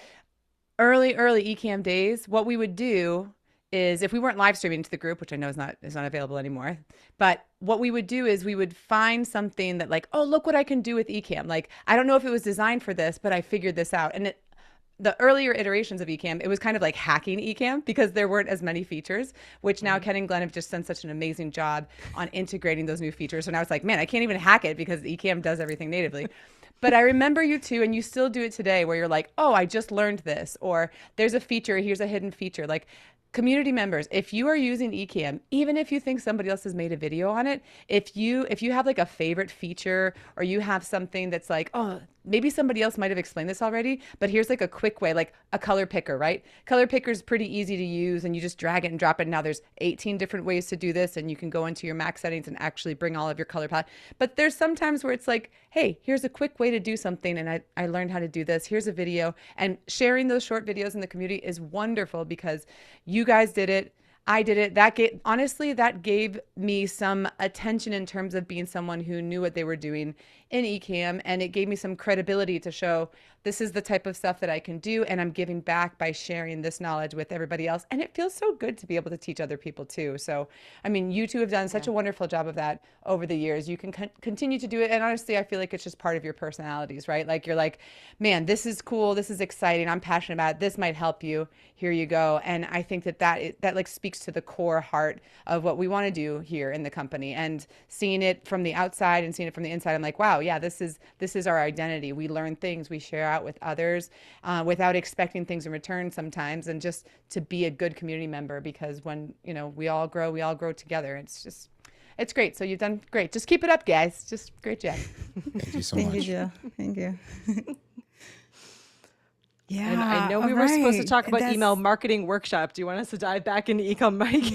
early Ecamm days. What we would do is, if we weren't live streaming to the group, which I know is not available anymore, but what we would do is we would find something that oh, look what I can do with Ecamm. I don't know if it was designed for this, but I figured this out. And the earlier iterations of Ecamm, it was kind of like hacking Ecamm because there weren't as many features, which now Ken and Glenn have just done such an amazing job on integrating those new features. So now it's like, man, I can't even hack it because Ecamm does everything natively. But I remember you too, and you still do it today, where you're like, oh, I just learned this, or there's a feature, here's a hidden feature. Community members, if you are using Ecamm, even if you think somebody else has made a video on it, if you have a favorite feature, or you have something that's oh, maybe somebody else might have explained this already, but here's a quick way, a color picker, right? Color picker is pretty easy to use, and you just drag it and drop it. Now there's 18 different ways to do this, and you can go into your Mac settings and actually bring all of your color palette. But there's sometimes where it's hey, here's a quick way to do something, and I learned how to do this. Here's a video. And sharing those short videos in the community is wonderful because you guys did it. I did it. That gave me some attention in terms of being someone who knew what they were doing in Ecamm, and it gave me some credibility to show this is the type of stuff that I can do, and I'm giving back by sharing this knowledge with everybody else. And it feels so good to be able to teach other people too. So, I mean, you two have done such a wonderful job of that over the years. You can continue to do it, and honestly, I feel like it's just part of your personalities, right? You're man, this is cool, this is exciting, I'm passionate about it, this might help you, here you go. And I think that speaks to the core heart of what we want to do here in the company. And seeing it from the outside and seeing it from the inside, I'm wow, yeah, this is our identity. We learn things, we share out with others without expecting things in return sometimes, and just to be a good community member, because when we all grow together. It's great. So you've done great. Just keep it up, guys. Just great job. Thank you so Thank much. you, Jill. Thank you. Yeah. And I know we were supposed to talk about email marketing workshop. Do you want us to dive back into email marketing?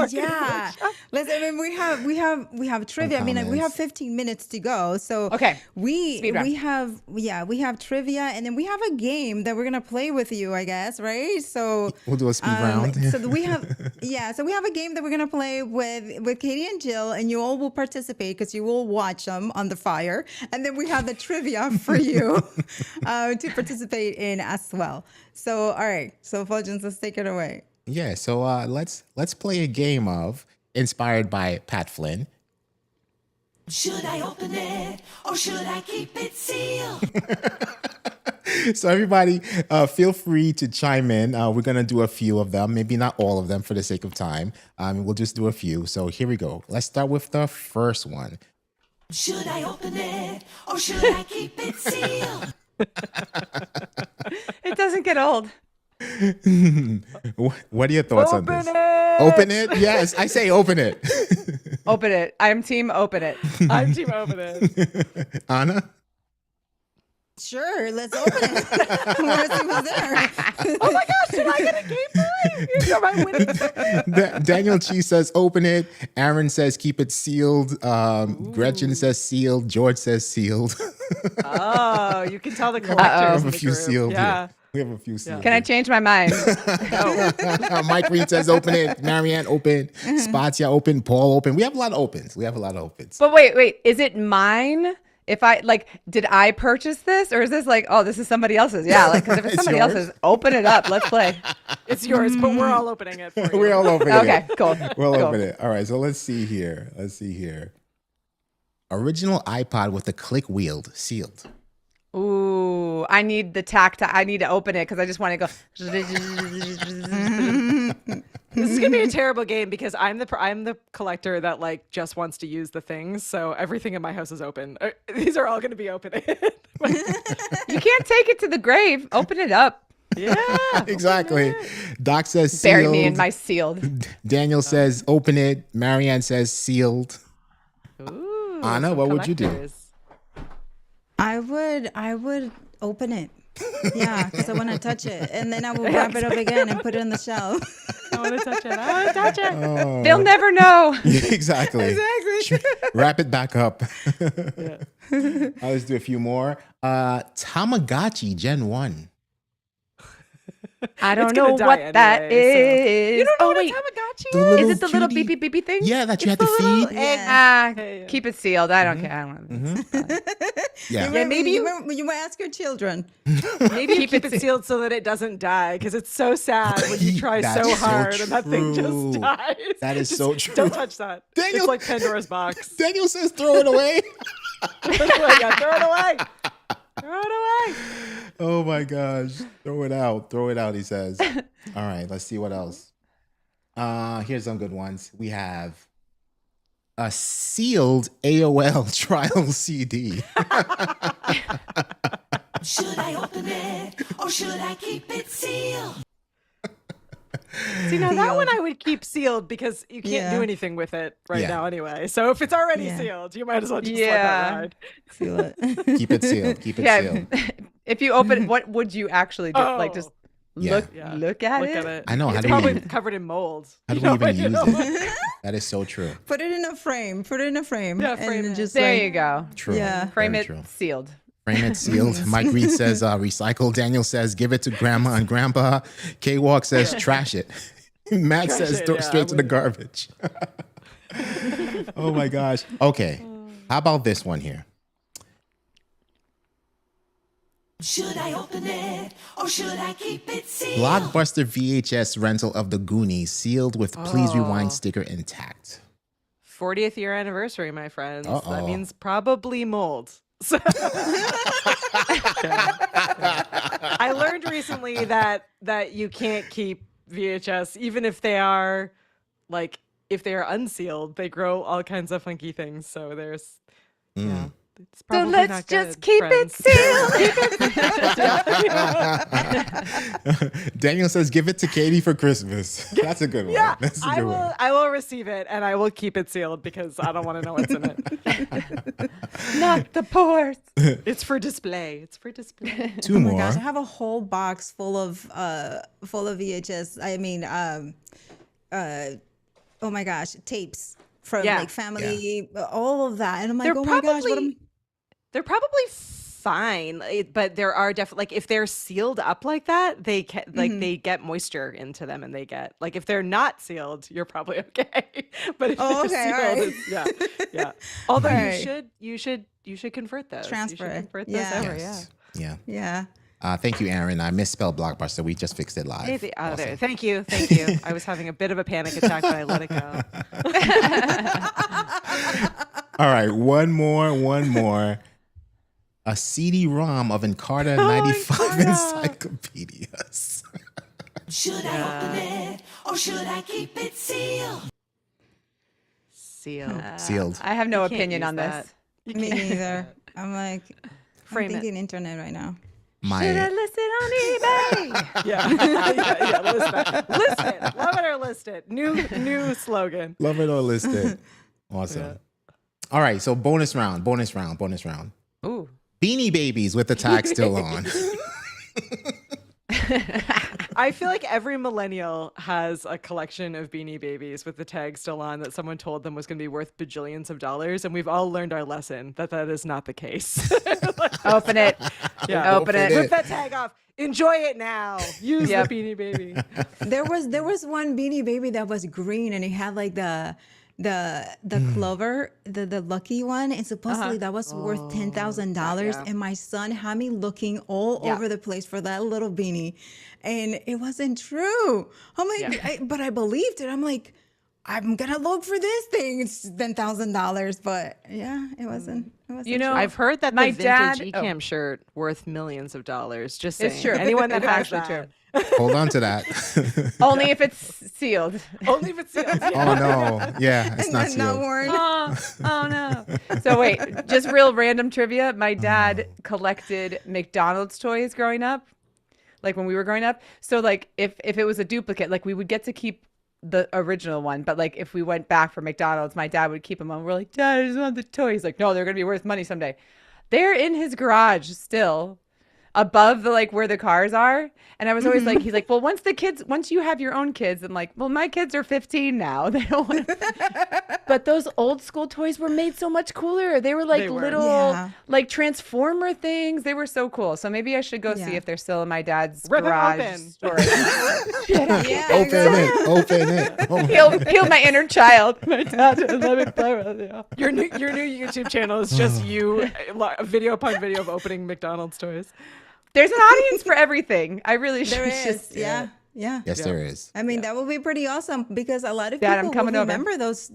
Yeah. Listen, we have trivia. We have 15 minutes to go. So okay, we have trivia, and then we have a game that we're gonna play with you, I guess, right? So we'll do a speed round. So we have a game that we're gonna play with Katie and Jill, and you all will participate because you will watch them on the fire, and then we have the trivia for you to participate in as well. So all right, so Fuljens, let's take it away. Yeah, so let's play a game of inspired by Pat Flynn. Should I open it or should I keep it sealed? So everybody, feel free to chime in. We're gonna do a few of them, maybe not all of them for the sake of time. We'll just do a few. So here we go. Let's start with the first one. Should I open it or should I keep it sealed? It doesn't get old. What are your thoughts on this? Open it? Yes, I say open it. Open it. I'm team open it. I'm team open it. Anna? Sure, let's open it. Want to see what's there? Oh my gosh, did I get a game point? You're my winning. Daniel Chi says open it. Aaron says keep it sealed. Gretchen says sealed. George says sealed. Oh, you can tell the We collectors. have in a the few group. sealed. Yeah. Here. We have a few sealed. Can I change my mind? Mike Reed says open it. Marianne open. Spatia open. Paul open. We have a lot of opens. But wait, is it mine? If I did I purchase this, or is this like, oh, this is somebody else's? Yeah, like, because if it's It's somebody yours? else's, open it up. Let's play. It's yours, but we're all opening it for you. We're all opening Okay, it. cool. We'll Cool. open it. All right, so let's see here. Original iPod with a click wheel sealed. Ooh, I need the tactile. I need to open it because I just want to go. This is gonna be a terrible game because I'm the collector that like just wants to use the things. So everything in my house is open. These are all gonna be open. You can't take it to the grave. Open it up. Yeah, Exactly. Doc says sealed. Bury me in my sealed. Daniel says open it. Marianne says sealed. Ooh, Anna, some what would you do? collectors. I would open it. Yeah, because I want to touch it, and then I will wrap it up again and put it on the shelf. I want to touch it. I want to touch it. They'll never know. Exactly. Wrap it back up. Let's do a few more. Tamagotchi Gen 1. I don't It's gonna know die what that anyway, so- is. You don't know Oh what wait, a Tamagotchi The is? is it the little cutie- beepy beepy thing? Yeah, that you It's had to the little feed. egg. Yeah. Keep it sealed. I don't care. I don't want Yeah. Maybe you might ask your children. Maybe you Keep keep it it sealed so that it doesn't die because it's so sad when you try That's so so hard and that thing true. just dies. That is Just so true. Don't touch that. Daniel- It's like Pandora's box. Daniel says throw it away. Throw it away. Throw it away. Oh my gosh. Throw it out, he says. All right, let's see what else. Here's some good ones. We have a sealed AOL trial CD. Should I open it or should I keep it sealed? See, now that one I would keep sealed because you can't do anything with it right Yeah. now anyway. So if it's already sealed, you might as well just let that ride. Seal it. Keep it sealed. Keep it Yeah. sealed. If you open, what would you actually do? Like just Yeah. look Yeah. look at Look it. at it. I know. How It's do probably we, covered in mold. how do You we know, even you use know? it? That is so true. Put it in a frame. Yeah, frame and it. just There like, you go. True. Yeah. Frame Very it true. sealed. Frame it sealed. Mike Reed says recycle. Daniel says give it to grandma and grandpa. K-Walk says trash it. Matt says it, throw yeah, straight to the garbage. Oh my gosh. Okay. How about this one here? Should I open it or should I keep it sealed? Blockbuster VHS rental of The Goonies sealed with please rewind sticker intact. 40th year anniversary, my friends. Uh-oh. That means probably mold. So- I learned recently that you can't keep VHS even if they are if they are unsealed, they grow all kinds of funky things. So there's yeah. It's So probably let's not just good, keep friends. it sealed. Daniel says give it to Katie for Christmas. That's a good one. Yeah, That's a good one. I will receive it and I will keep it sealed because I don't want to know what's in it. Not the pores. It's for display. It's for display. Two Oh my more. gosh, I have a whole box full of VHS. I mean, oh my gosh, tapes from Yeah. like family, all of that, and I'm like, They're oh my gosh, what am They're probably fine, but there are definitely like if they're sealed up like that, they can they get moisture into them, and they get like if they're not sealed, you're probably okay. But if Oh, they're okay, all sealed, right. yeah. Although Right. you should convert those. Transfer. You should convert those Yeah. over. Yes. Yeah. Yeah. Thank you, Aaron. I misspelled Blockbuster. We just fixed it live. Maybe, there. Awesome. Thank you. I was having a bit of a panic attack, but I let it go. All right, one more. A CD-ROM of Encarta 95 encyclopedias. Should I open it or should I keep it sealed? Sealed. Sealed. I have no You can't opinion use on that. this. Me neither. I'm like, Frame I'm it. thinking internet right now. Should I My list it on eBay? Yeah. List it. Love it or list it. New slogan. love it or list it. Awesome. All right, so bonus round. Ooh. Beanie Babies with the tag still on. I feel like every millennial has a collection of Beanie Babies with the tag still on that someone told them was going to be worth bajillions of dollars, and we've all learned our lesson that is not the case. Open it. Yeah, Open it. Rip that tag off. Enjoy it now. Use the Beanie Baby. There was one Beanie Baby that was green and it had like the clover, the lucky one, and supposedly that was worth $10,000. yeah. And my son had me looking all over the place for that little beanie, and it wasn't true. I'm like, but I believed it. I'm like, I'm gonna look for this thing. It's $10,000, but yeah, it wasn't. It wasn't. You know, I've heard that my the dad- vintage Ecamm shirt worth millions of dollars. Just It's saying. true. Anyone that It's has actually that. true. Hold on to that. Only if it's sealed. Only if it's sealed. Oh no. Yeah, it's not And not sealed. worn. Oh no. So wait, just real random trivia. My dad collected McDonald's toys growing up, like when we were growing up. So like if it was a duplicate, like we would get to keep the original one, but like if we went back for McDonald's, my dad would keep them on. We're like, Dad, I just want the toy. He's like, no, they're gonna be worth money someday. They're in his garage still, above the like where the cars are. And I was always like, he's like, well, once you have your own kids, I'm like, well, my kids are 15 now. They don't want But those old school toys were made so much cooler. They were like They were. little like transformer things. They were so cool. So maybe I should go see if they're still in my dad's Rip 'em garage open. storage. Yeah, Open it. Oh my Heal my inner child. My dad let me play with you. Your new YouTube channel is just you, video upon video of opening McDonald's toys. There's an audience for everything. I really should. There just- is. Yeah. Yes, there is. I mean, that would be pretty awesome because a lot of Dad, people I'm coming will over. remember those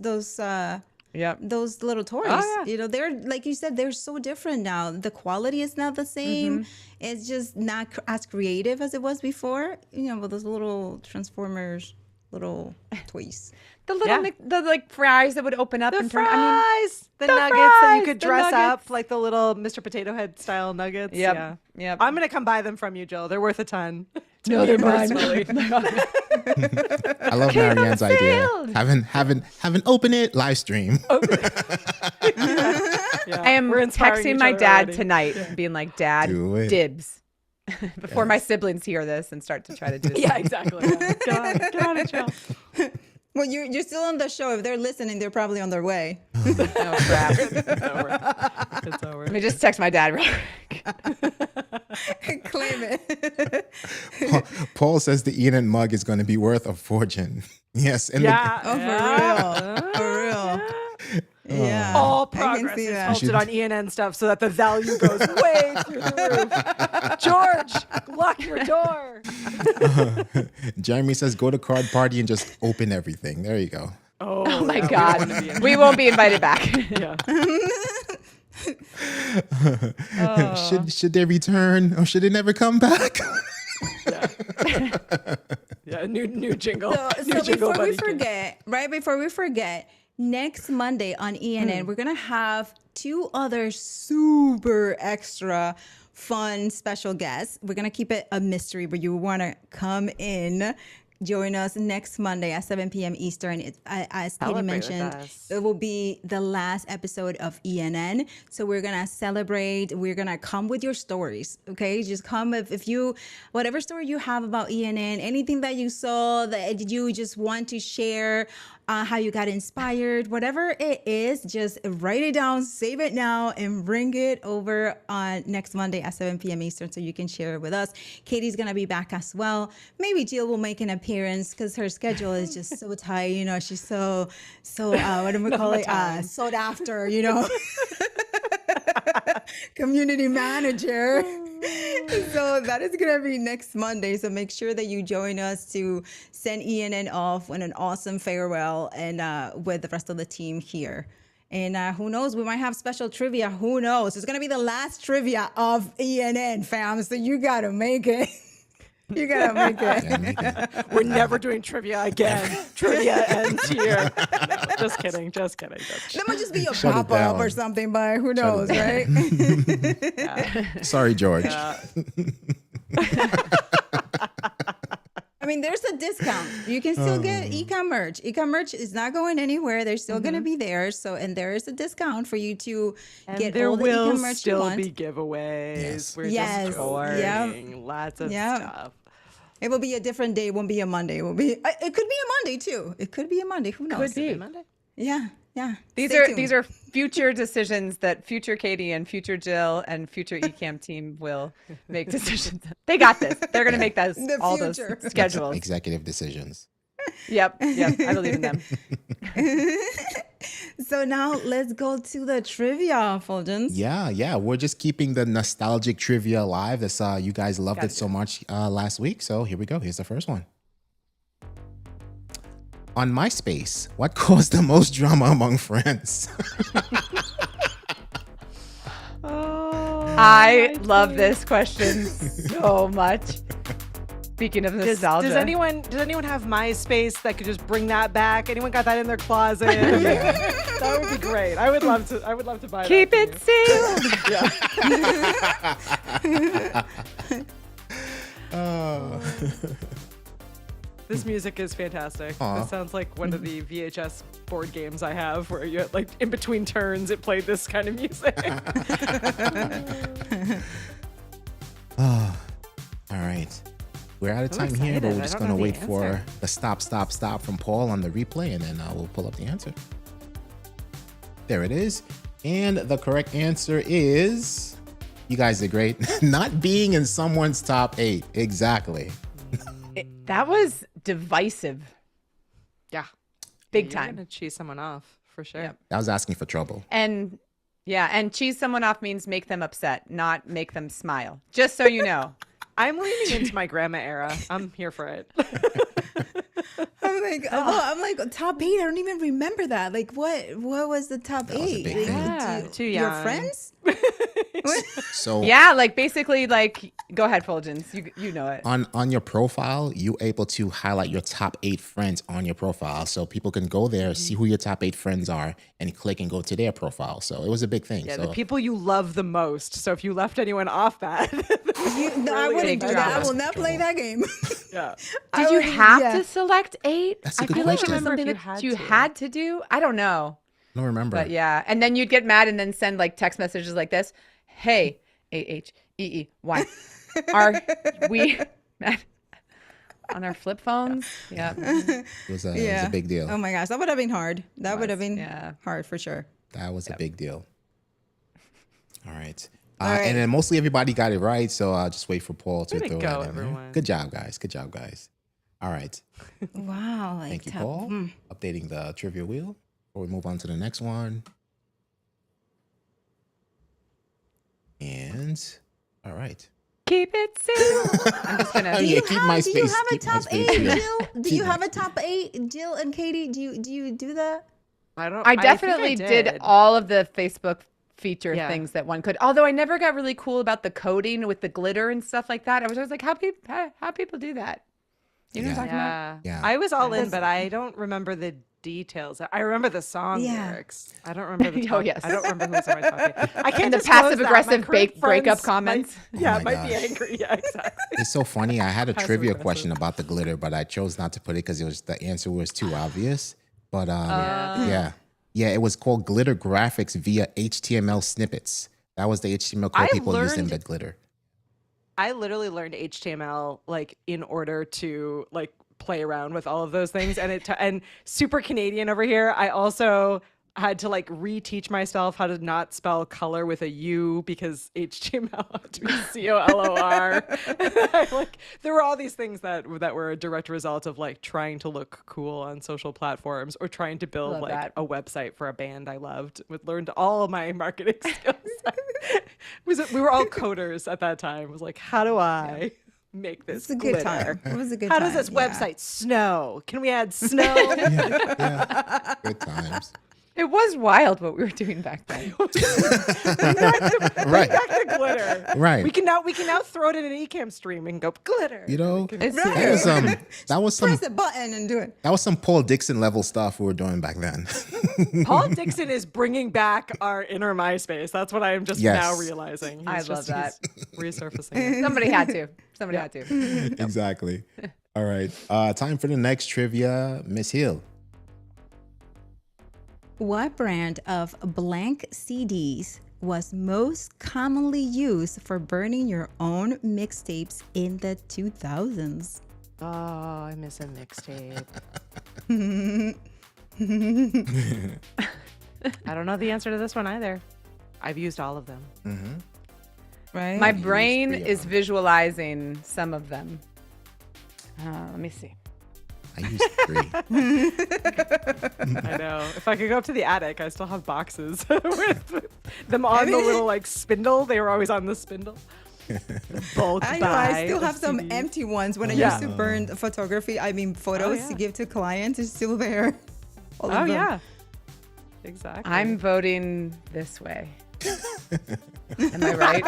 Yep. those little toys. yeah. You know, they're like you said, they're so different now. The quality is not the same. It's just not as creative as it was before. You know, with those little Transformers, little toys. The little the like fries that would open up The and turn. fries, the the nuggets that you fries, could the dress up nuggets. like the little Mr. Potato Head style nuggets. Yep. Yeah. Yep. I'm gonna come buy them from you, Jill. They're worth a ton. No, they're mine. I love Marianne's idea. field. Having open it live stream. Yeah. I am We're inspiring texting each my other dad already. tonight, being like, Dad, Do it. dibs. Before my siblings hear this and start to try to do this. Yeah, exactly. Yeah. Get on it, Jill. Well, you're still on the show. If they're listening, they're probably on their way. Oh, crap. It's over. It's over. Let me just text my dad real quick. Claim it. Paul says the ENN mug is going to be worth a fortune. Yes. And Yeah. For real. Yeah. All I can progress see is that. halted on ENN stuff so that the value goes way through the roof. George, lock your door. Jeremy says go to card party and just open everything. There you go. Oh My yeah, God. We won't be invited back. Yeah. Should they return or should they never come back? Yeah. New jingle. So New jingle before we buddy. forget, next Monday on ENN, we're going to have two other super extra fun special guests. We're going to keep it a mystery, but you want to come in. Join us next Monday at 7 p.m. Eastern. As Katie Celebrate with mentioned, us. it will be the last episode of ENN. So we're going to celebrate. We're going to come with your stories, okay? Just come if you, whatever story you have about ENN, anything that you saw that you just want to share, how you got inspired, whatever it is, just write it down, save it now, and bring it over on next Monday at 7 p.m. Eastern so you can share it with us. Katie's going to be back as well. Maybe Jill will make an appearance because her schedule is just so tight. You know, she's so what do we call it? Sought after, you know. Community manager. So that is going to be next Monday. So make sure that you join us to send ENN off on an awesome farewell and with the rest of the team here. And who knows, we might have special trivia. Who knows? It's going to be the last trivia of ENN, fam. So you got to make it. You got to make it. Yeah, make it. We're never doing trivia again. Trivia ends here. No, just kidding. Just kidding. That might just be a Shut it pop-up or down. something, but who knows, right? Sorry, George. I mean, there's a discount. You can still get Ecamm merch. Ecamm merch is not going anywhere. They're still going to be there. So, and there is a discount for you to get there all the will Ecamm merch you still want. be giveaways. Yes. We're Yes. just touring. Lots of stuff. It will be a different day. It won't be a Monday. It will be. It could be a Monday too. It could be a Monday. Who knows? Could be. Monday? Yeah. Yeah. These Stay tuned. are future decisions that future Katie and future Jill and future Ecamm team will make decisions. They got this. They're going to make those The all those future. schedules. Executive decisions. Yep. I believe in them. So now let's go to the trivia, Fuljens. Yeah. We're just keeping the nostalgic trivia alive. That's you guys loved it so much last week. So here we go. Here's the first one. On MySpace, what caused the most drama among friends? I love this question so much. Speaking of nostalgia, Does anyone have MySpace that could just bring that back? Anyone got that in their closet? That would be great. I would love to buy keep that. it sealed? This music is fantastic. Aw. This sounds like one of the VHS board games I have where you like in between turns it played this kind of music. All right. We're out of time here, but excited. we're just I going don't to know wait the for answer. the stop from Paul on the replay, and then we'll pull up the answer. There it is. And the correct answer is, you guys did great, not being in someone's top 8. Exactly. That was divisive. Yeah. Big You're time. gonna cheese someone off for sure. Yep. That was asking for trouble. And cheese someone off means make them upset, not make them smile. Just so you know. I'm leaning into my grandma era. I'm here for it. I'm like top 8. I don't even remember that. Like what was the top was a 8? big thing. Yeah, too Your young. friends? So Yeah, like basically like go ahead, Fuljens. You know it. on your profile, you able to highlight your top 8 friends on your profile, so people can go there, see who your top 8 friends are, and click and go to their profile. So it was a big thing. Yeah, so the people you love the most. So if you left anyone off that, No, I wouldn't do that. I drama. will not play that game. yeah. Did you have to select 8? That's a I good feel like it question. was something If you that had you to. had to do. I don't know. I don't remember. But yeah. And then you'd get mad and then send like text messages like this. Hey, AHEEY. Are we mad on our flip phones? Yeah. It was a big deal. Oh my gosh, that would have been hard. That would have been yeah. hard for sure. That was a big deal. All right. right. And then mostly everybody got it right, so I'll just wait for Paul to Way to throw go, that in everyone. there. Good job, guys. All right. Wow. Like Thank you, top- Paul. Updating the trivia wheel before we move on to the next one. And all right. Keep it sealed. I'm just gonna. Yeah, keep my Do you space. have a Keep my top space 8, here. Jill? Do Keep you my have a top 8, Jill and Katie? Do you do that? I don't. I think definitely did all of the Facebook feature Yeah. things that one could. Although I never got really cool about the coding with the glitter and stuff like that. I was always like, how people do that? You know what I'm talking about? Yeah. Yeah. I was all in, but I don't remember the details. I remember the song Yeah. lyrics. I don't remember the Oh, top, yes. I don't remember who's on my top 8. I can't And the disclose that. passive-aggressive My current breakup friends comments. Might, my might be gosh. angry. Yeah, exactly. It's so funny. I had a Passive trivia aggressive. question about the glitter, but I chose not to put it because the answer was too obvious. But yeah, it was called glitter graphics via HTML snippets. That was the HTML code I people used in learned- the glitter. I literally learned HTML like in order to like play around with all of those things, and super Canadian over here. I also had to like reteach myself how to not spell color with a U because HTML had to be COLOR. Like there were all these things that were a direct result of like trying to look cool on social platforms or trying to build Love like that. a website for a band I loved. Learned all of my marketing skills. We were all coders at that time. It was like, how do I make this It's a good glitter? time. It was a good How time. does this yeah. website snow? Can we add snow? Yeah, good times. It was wild what we were doing back then. Right, Back to glitter. right. We can now throw it in an Ecamm stream and go glitter. You know, It's that was some Press the button and do it. Paul Dixon level stuff we were doing back then. Paul Dixon is bringing back our inner MySpace. That's what I am just Yes. now realizing. I love that. He's resurfacing. Somebody had to. Somebody had to. Exactly. All right. Time for the next trivia. Miss Hill. What brand of blank CDs was most commonly used for burning your own mixtapes in the 2000s? Oh, I miss a mixtape. I don't know the answer to this one either. I've used all of them. Right? My brain three of is them. visualizing some of them. Let me see. I used 3. I know. If I could go up to the attic, I still have boxes with them on the little like spindle. They were always on the spindle. The bulk I know, I still buy have of some CDs. empty ones. When I Yeah. used to burn photography, photos yeah. to give to clients, is still there. All of Oh them. yeah. Exactly. I'm voting this way. Am I right?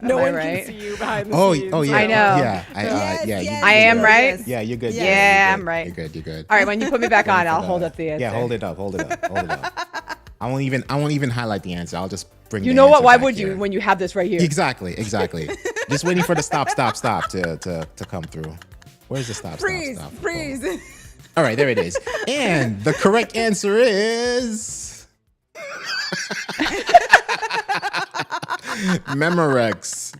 no Am I one right? can see you behind the Oh, scenes. yeah. I know. Yeah. Yes, yeah. yes, I am yes, right? yes. Yeah, you're good. Yeah. you're Yeah, good. I'm right. You're good. You're good. All right, when you put me back on, Ready for I'll the- hold up the answer. Yeah, hold it up. Hold it up. Hold it up. I won't even highlight the answer. I'll just bring. You the know what? answer Why back would here. you when you have this right here? Exactly. Just waiting for the stop to come through. Where's the stop? Freeze, Stop. freeze. All right, there it is. And the correct answer is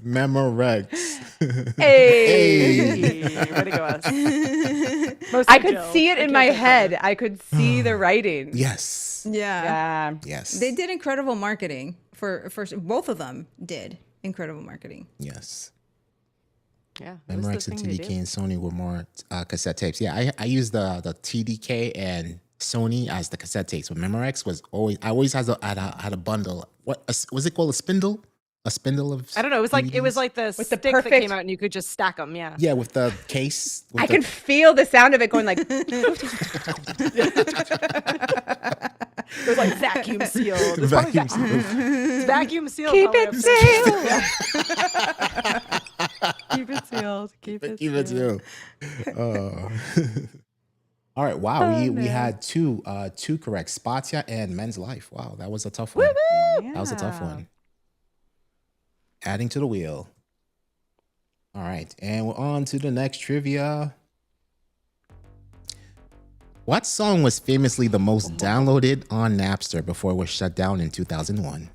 Memorex. Hey. Way to go, us. I could see it in my head. I could see the writing. Yes. Yeah. Yeah. Yes. They did incredible marketing for both of them did incredible marketing. Yes. Yeah. it was the Memorex and thing to TDK do. and Sony were more cassette tapes. Yeah, I used the TDK and Sony as the cassette tapes, but Memorex was always had a bundle. What was it called? A spindle? A spindle of I don't know. It was like DVDs? the With the stick that perfect- came out and you could just stack them. Yeah. Yeah, with the case. With I the, can feel the sound of it going like. It was like vacuum sealed. It's vacuum. It's vacuum sealed. Keep probably it upstairs. sealed. Keep it sealed. Keep it Keep it sealed. too. All right. Wow. We had two correct. Spatia and Men's Life. Wow, that was a tough one. That was a tough one. Adding to the wheel. All right, and we're on to the next trivia. What song was famously the most downloaded on Napster before it was shut down in 2001?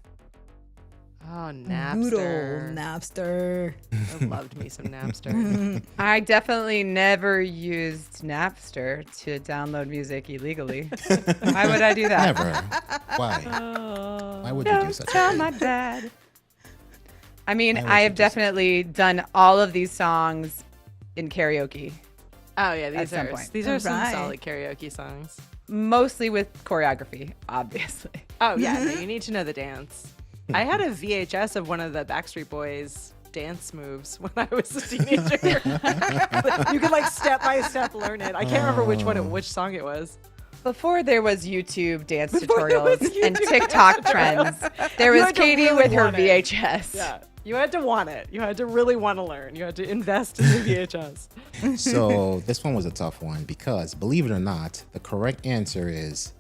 Oh, Good Napster. old Napster. I loved me some Napster. I definitely never used Napster to download music illegally. Why would I do that? Never. Why? Why would you do Don't such a tell thing? my dad. I mean, Why would I you have do such a definitely done all of these songs in karaoke, Oh yeah, At some point. these are some Right. solid karaoke songs. mostly with choreography, obviously. Oh yeah, no, you need to know the dance. I had a VHS of one of the Backstreet Boys dance moves when I was a teenager. You could like step by step learn it. I can't remember which song it was. Before there was YouTube dance Before there was tutorials and YouTube TikTok trends, there You was had to Katie really with her want it. VHS. Yeah, you had to want it. You had to really want to learn. You had to invest in the VHS. So this one was a tough one because, believe it or not, the correct answer is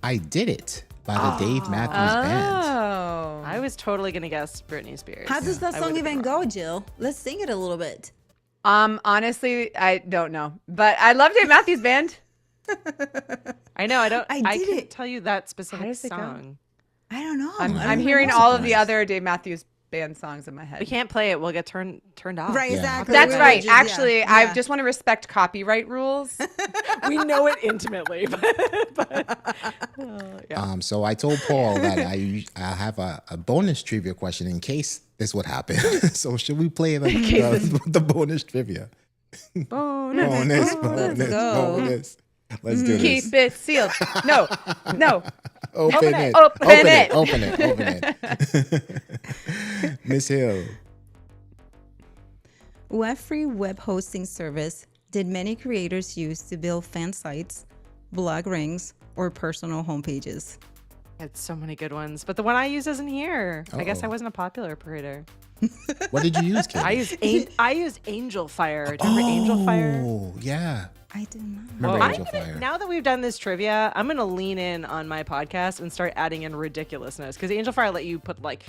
"I Did It" by the Dave Matthews Band. Oh. I was totally gonna guess Britney Spears. How does that I song would've been even wrong. go, Jill? Let's sing it a little bit. Honestly, I don't know. But I love Dave Matthews Band. I know. I don't. I I did can't it. tell you that How specific does it go? song. I don't know. I'm I don't hearing know. all of the surprised. other Dave Matthews Band songs in my We head. can't play it. We'll get turned off. Right, Yeah. exactly. That's We're right. just- yeah, Actually, I yeah. just want to respect copyright rules. We know it intimately, but yeah. So I told Paul that I have a bonus trivia question in case this would happen. So should we play the bonus trivia? Bonus. Bonus. Let's do this. Keep it sealed. No. Open it. Open it. Open it. Miss Hill. What free web hosting service did many creators use to build fan sites, blog rings, or personal homepages? Had so many good ones, but the one I use isn't here. I guess Uh-oh. I wasn't a popular creator. What did you use, Katie? I used Angel Fire. Do you remember Angel Fire? Oh, yeah. I do not. Remember I'm Angel gonna, Fire. now that we've done this trivia, I'm gonna lean in on my podcast and start adding in ridiculousness because Angel Fire let you put like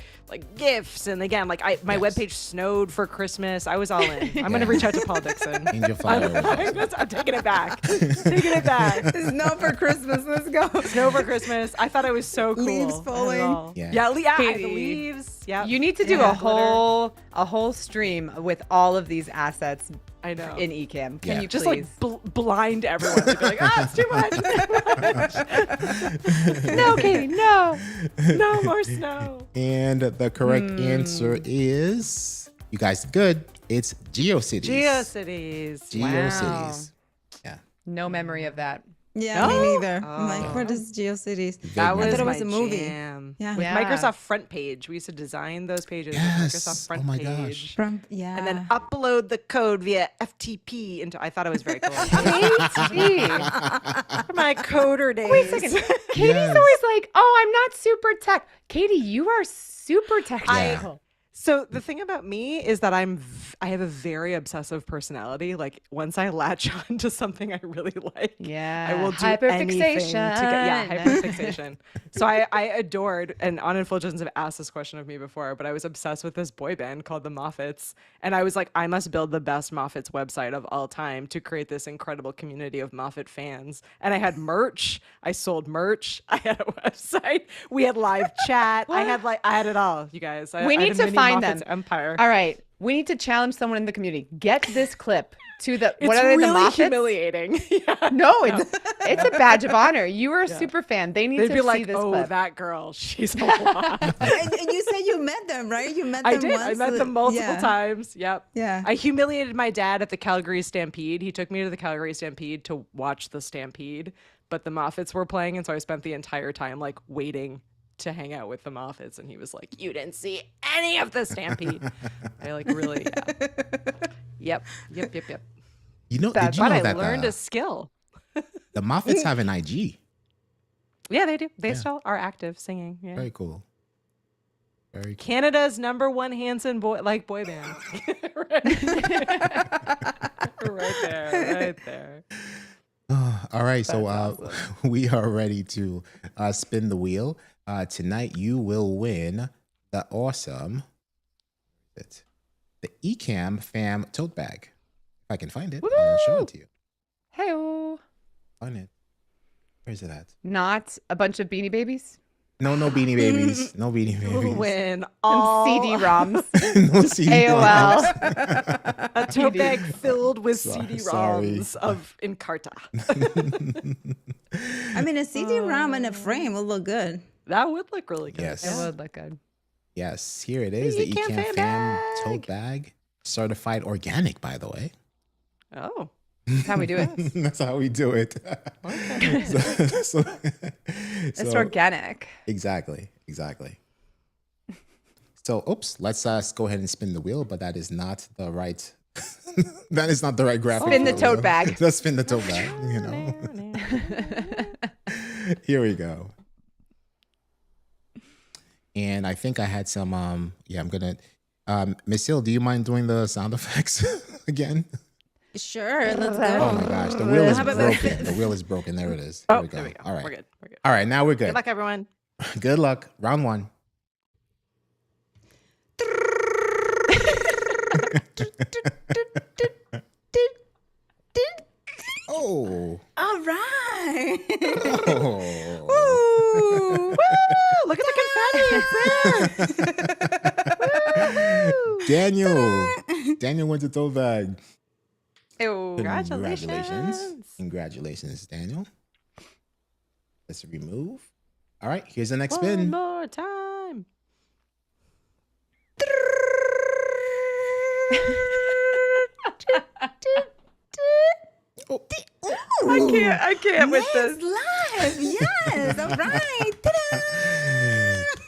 gifts, and again, like my Yes. webpage snowed for Christmas. I was all in. I'm Yeah. gonna reach out to Paul Dixon. Angel Fire. was awesome. I'm taking it back. Taking it back. Snow for Christmas. Let's go. Snow for Christmas. I thought it was so cool. Leaves I had it falling. all. Yeah. Yeah, Katie, the leaves. Yeah. You need to do Yeah. a whole stream with all of these assets I know. in Ecamm. Can Yeah. you Just please? like blind everyone to be like, it's too much. No, Katie, no. No more snow. And the correct answer is, you guys did good. It's GeoCities. GeoCities. GeoCities. Yeah. No memory of that. Yeah, me No? neither. I'm like, what is GeoCities? That was I thought it my was a movie. jam. Yeah. With Yeah. Microsoft Front Page. We used to design those pages Yes. with Microsoft Front Oh my Page. gosh. From yeah. And then upload the code via FTP into. I thought it was very cool. Katie. My coder days. Wait a second. Katie's Yes. always like, oh, I'm not super tech. Katie, you are super technical. So the thing about me is that I have a very obsessive personality. Like once I latch on to something I really like, Yeah. I will do anything to Hyperfixation. get hyperfixation. So I adored, and On and Fuljens have asked this question of me before, but I was obsessed with this boy band called the Moffats, and I was like, I must build the best Moffats website of all time to create this incredible community of Moffat fans. And I had merch. I sold merch. I had a website. We had live chat. I had it all, you guys. We I need had a to mini find Moffats them. empire. All right. We need to challenge someone in the community. Get this clip to the It's what are they, really the Moffats? humiliating. Yeah. No, it's a badge of honor. You are a super fan. They need They'd to be see like, this oh, clip. that girl, she's a lot. and you said you met them, right? You met them I did. once. I met them multiple times. Yep. Yeah. I humiliated my dad at the Calgary Stampede. He took me to the Calgary Stampede to watch the Stampede, but the Moffats were playing, and so I spent the entire time like waiting to hang out with the Moffats, and he was like, "You didn't see any of the Stampede." I like really, yeah. Yep. You know, That's did you But know I that learned a skill. the Moffats have an IG? Yeah, they do. They Yeah. still are active singing. Yeah. Very cool. Very cool. Canada's #1 Hanson boy band. Right there. All right, so That's we are ready to spin the wheel. Tonight, you will win the awesome, the Ecamm Fam tote bag. If I can find it, I'll show it to you. Hey-o. Find it. Where is it at? Not a bunch of Beanie Babies. No, no Beanie Babies. No Beanie Babies. Win And all CD-ROMs. No CD AOL. a tote bag filled with Sorry. CD-ROMs of Encarta. I mean, a CD-ROM in a frame will look good. That would look really good. Yes. It would look good. Yes, here it is. The Ecamm Ecamm Fam Fam bag. tote bag. Certified organic, by the way. Oh. That's how we do it. That's how we do it. It's so- organic. Exactly. So, oops, let's go ahead and spin the wheel, but that is not the right. That is not the right graphic. Spin the for tote wheel. bag. Let's spin the tote bag. You know. Here we go. And I think I had some. I'm gonna. Miss Hill, do you mind doing the sound effects again? Sure, let's go. Oh my gosh, the wheel is How about broken. The wheel is broken. There it is. Oh, there we go. All right. We're good. All right, now we're good. Good luck, everyone. Good luck. Round one. Oh. All right. Oh. Ooh. Woo! Look at the confetti. Daniel went to tote bag. Ew. Congratulations, Daniel. Let's remove. All right, here's the next One spin. more time. Oh. I can't with Yes, this. live. Yes. All right. Ta-da!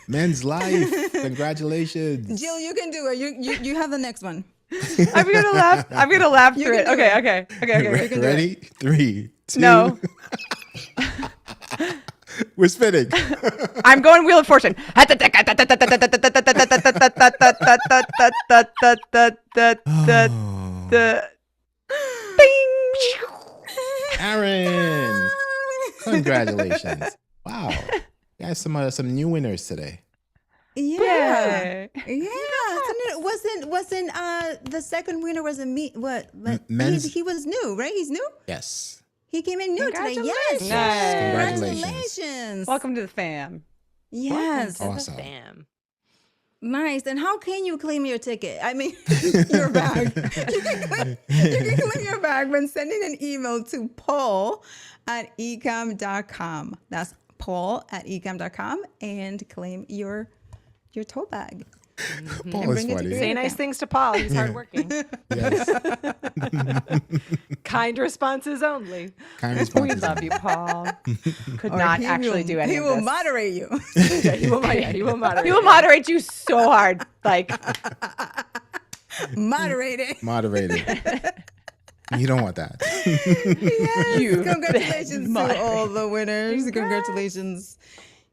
Men's life. Congratulations. Jill, you can do it. You have the next one. I'm gonna laugh. I'm gonna laugh You through it. can do Okay. can do Ready? 3, 2. No. We're spinning. I'm going Wheel of Fortune. Oh. Bing. Aaron, congratulations. Wow. You have some new winners today. Yeah. Yeah. Wasn't the second winner wasn't me? What? But Men's- he was new, right? He's new. Yes. He came in new today. Yes. Congratulations. Congratulations. Welcome to the fam. Yes. Awesome. Bam. Nice. And how can you claim your ticket? I mean, your bag. You can claim your bag when sending an email to paul@ecamm.com. That's paul@ecamm.com and claim your tote bag. Paul is funny. Say nice things to Paul. He's hardworking. Yes. Kind responses only. Kind We responses. love you, Paul. Could Or not he actually will- do any He of will this. moderate you. Yeah, he will moderate. He will moderate you so hard. Like, Moderated. Moderated. You don't want that. Yes. You Congratulations to moderate. all the winners. Congratulations.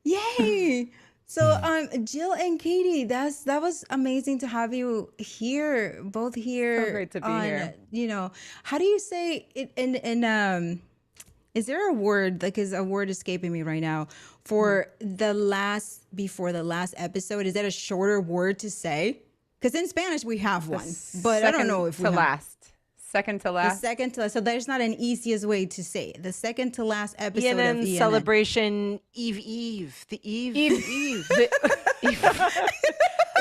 Yay. So Jill and Katie, that was amazing to have you here, both here. So great to be here. You know, how do you say it in is there a word, like is a word escaping me right now for before the last episode? Is that a shorter word to say? Because in Spanish we have one, but I don't know if we to have last. Second to the last. second to last. So there's not an easiest way to say it. The second to last episode of ENN ENN. celebration Eve. The Eve. Eve.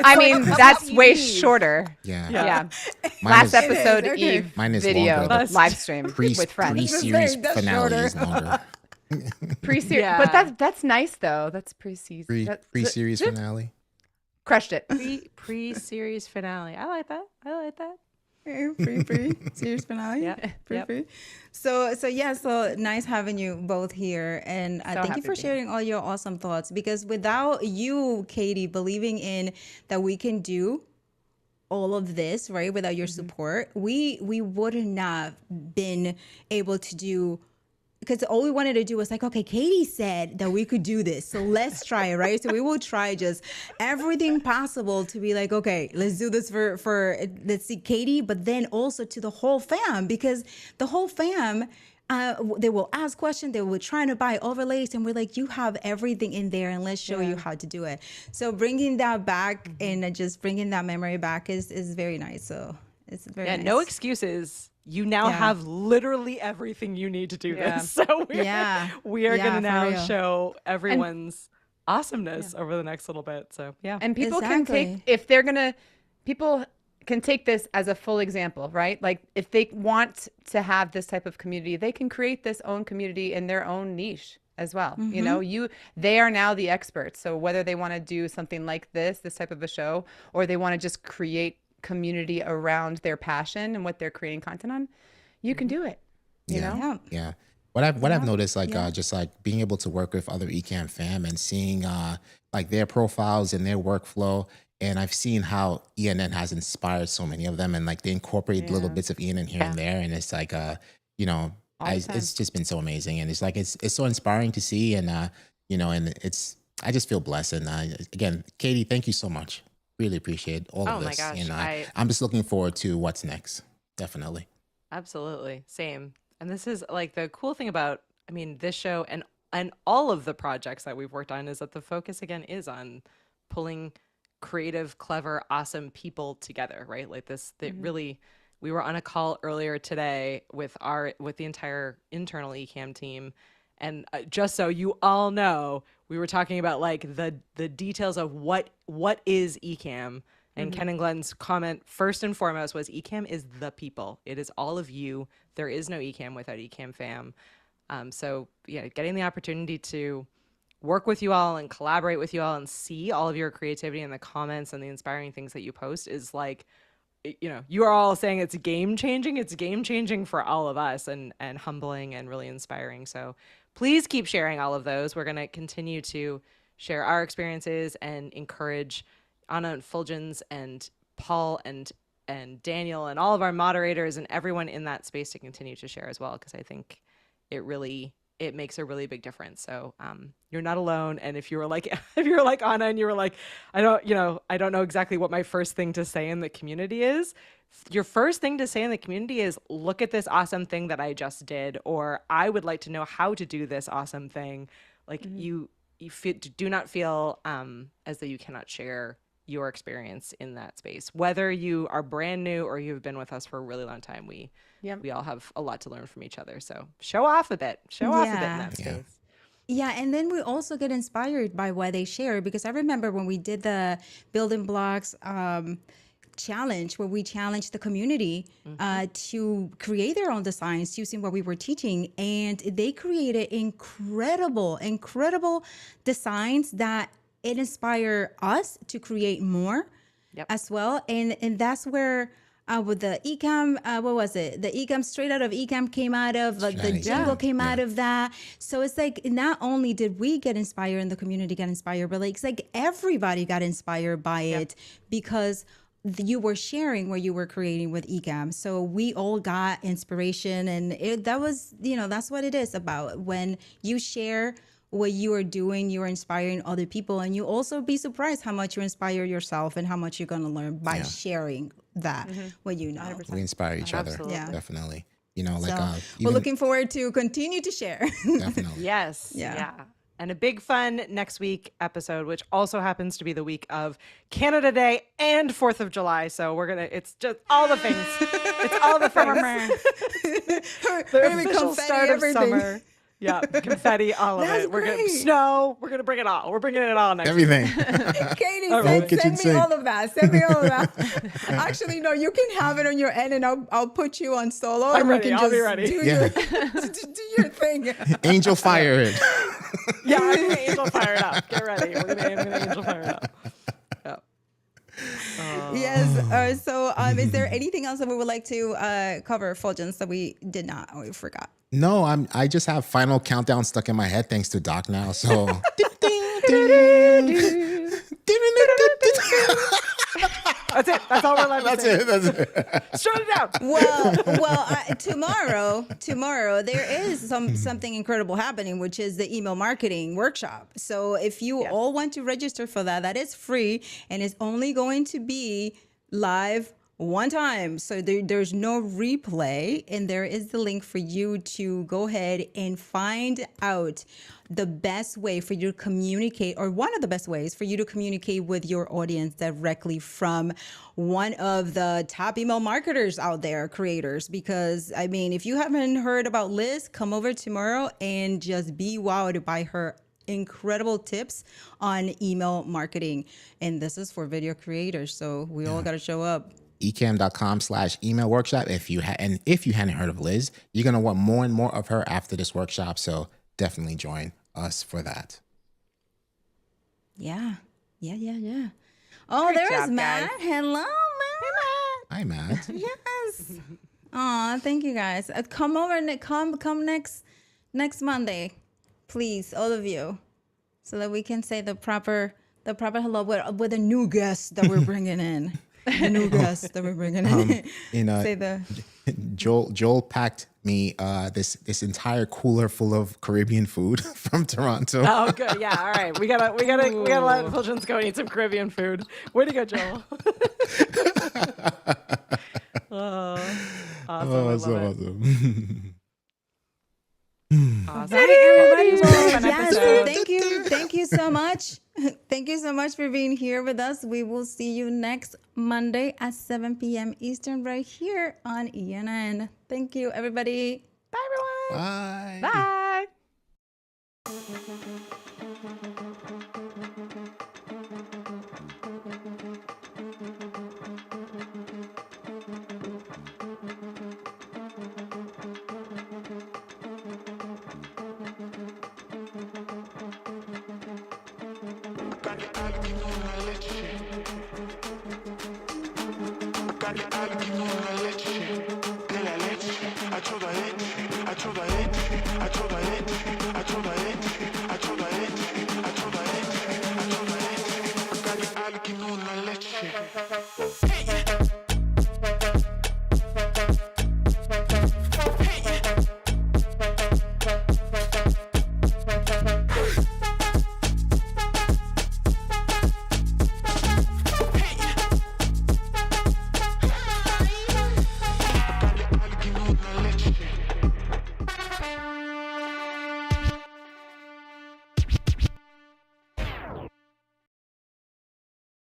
I mean, that's way shorter. Yeah. Yeah. Mine Last is- episode, okay. Eve Mine is video longer. live stream with friends. Pre-series That's finale shorter. is longer. Pre-series, Yeah. but that's nice though. That's pre-season. Pre-series finale. Crushed it. Pre-series finale. I like that. Free series finale. Yeah. Free. So nice having you both here, and thank happy you for to be sharing all your awesome thoughts. Because without you, Katie, believing in that we can do all of this, right? Without your support, we wouldn't have been able to do. Because all we wanted to do was like, okay, Katie said that we could do this, so let's try it, right? So we will try just everything possible to be like, okay, let's do this for let's see Katie, but then also to the whole fam, because the whole fam, they will ask questions, they will try to buy overlays, and we're like, you have everything in there, and let's show you how to do it. So bringing that back and just bringing that memory back is very nice. So it's very nice. No excuses. You now Yeah. have literally everything you need to do this. So we are Yeah, going to for now real. show everyone's awesomeness over the next little bit. So yeah. And people Exactly. people can take this as a full example, right? Like if they want to have this type of community, they can create this own community in their own niche as well. You know, they are now the experts. So whether they want to do something like this type of a show, or they want to just create community around their passion and what they're creating content on, you can do it. You know? Yeah. Yeah. What I've noticed, like just like being able to work with other Ecamm fam and seeing like their profiles and their workflow, and I've seen how ENN has inspired so many of them, and like they incorporate little bits of ENN here and there, and it's like you know, it's just been so amazing, and it's like it's so inspiring to see, and you know, and I just feel blessed, and again, Katie, thank you so much. Really appreciate all of Oh my this, gosh, and I- I'm just looking forward to what's next. Definitely. Absolutely. Same. And this is like the cool thing about, I mean, this show and all of the projects that we've worked on is that the focus again is on pulling creative, clever, awesome people together, right? Like this, that really, we were on a call earlier today with the entire internal Ecamm team. And just so you all know, we were talking about like the details of what is Ecamm. And Ken and Glenn's comment first and foremost was Ecamm is the people. It is all of you. There is no Ecamm without Ecamm fam. So yeah, getting the opportunity to work with you all and collaborate with you all and see all of your creativity in the comments and the inspiring things that you post is like, you know, you are all saying it's game changing. It's game changing for all of us, and humbling and really inspiring. So please keep sharing all of those. We're going to continue to share our experiences and encourage Anna and Fuljens and Paul and Daniel and all of our moderators and everyone in that space to continue to share as well, because I think it really it makes a really big difference. So you're not alone. And if you were like if you were like Anna and you were like, I don't know exactly what my first thing to say in the community is, your first thing to say in the community is, look at this awesome thing that I just did, or I would like to know how to do this awesome thing. Like you do not feel as though you cannot share your experience in that space. Whether you are brand new or you've been with us for a really long time, we all have a lot to learn from each other. So show off a bit in that space. Yeah, and then we also get inspired by what they share, because I remember when we did the building blocks challenge, where we challenged the community to create their own designs using what we were teaching, and they created incredible designs that it inspire us to create more as well. And that's where with the Ecamm, what was it? The Ecamm, straight out of Ecamm came out of, like the jingle came out of that. So it's like, not only did we get inspired and the community got inspired, but like, it's like everybody got inspired by it, because you were sharing what you were creating with Ecamm. So we all got inspiration, and that was, that's what it is about. When you share what you are doing, you are inspiring other people, and you also be surprised how much you inspire yourself and how much you're going to learn by sharing that, what you know. 100%. We inspire each other. Yeah. Definitely. Like So we're looking forward to continue to share. Definitely. Yes. Yeah. And a big fun next week episode, which also happens to be the week of Canada Day and 4th of July. So it's just all the things. It's all the things. The official start of summer. Yeah, confetti, all of it. We're gonna snow. We're gonna bring it all. We're bringing it all next Everything. Katie, kitchen send me sink. all of that. Send me all of that. Actually, no, you can have it on your end, and I'll put you on solo. I'm and ready. We can I'll be just ready. Do your thing. Angel fire it. Yeah, I'm gonna angel fire it up. Get ready. I'm gonna angel fire it up. Yep. Yes. So, is there anything else that we would like to cover, Fuljens, that we did not or we forgot? No, I just have Final Countdown stuck in my head thanks to Doc now. So That's it. That's all we're allowed to say. That's it. Shut it down. Well, tomorrow there is something incredible happening, which is the email marketing workshop. So if you all want to register for that, that is free, and it's only going to be live one time. So there's no replay, and there is the link for you to go ahead and find out the best way for you to communicate, or one of the best ways for you to communicate with your audience directly from one of the top email marketers out there, creators. Because I mean, if you haven't heard about Liz, come over tomorrow and just be wowed by her incredible tips on email marketing. And this is for video creators, so we all got to show up. Ecamm.com/email workshop. If you hadn't heard of Liz, you're gonna want more and more of her after this workshop. So definitely join us for that. Yeah. Oh, Great there is job, Matt. guys. Hello, Matt. Hi, Matt. Yes. Aw, thank you guys. Come over and come next Monday, please, all of you, so that we can say the proper hello with a new guest that we're bringing in. The new guest that we're bringing in. Say the Joel packed me this entire cooler full of Caribbean food from Toronto. Oh, good. Yeah. All right. We gotta let Fuljens go and eat some Caribbean food. Way to go, Joel. Awesome. I love it. Awesome. Awesome. Everybody. yes, thank you so much. Thank you so much for being here with us. We will see you next Monday at 7 p.m. Eastern right here on ENN. Thank you, everybody. Bye, everyone. Bye. Bye. I told her it.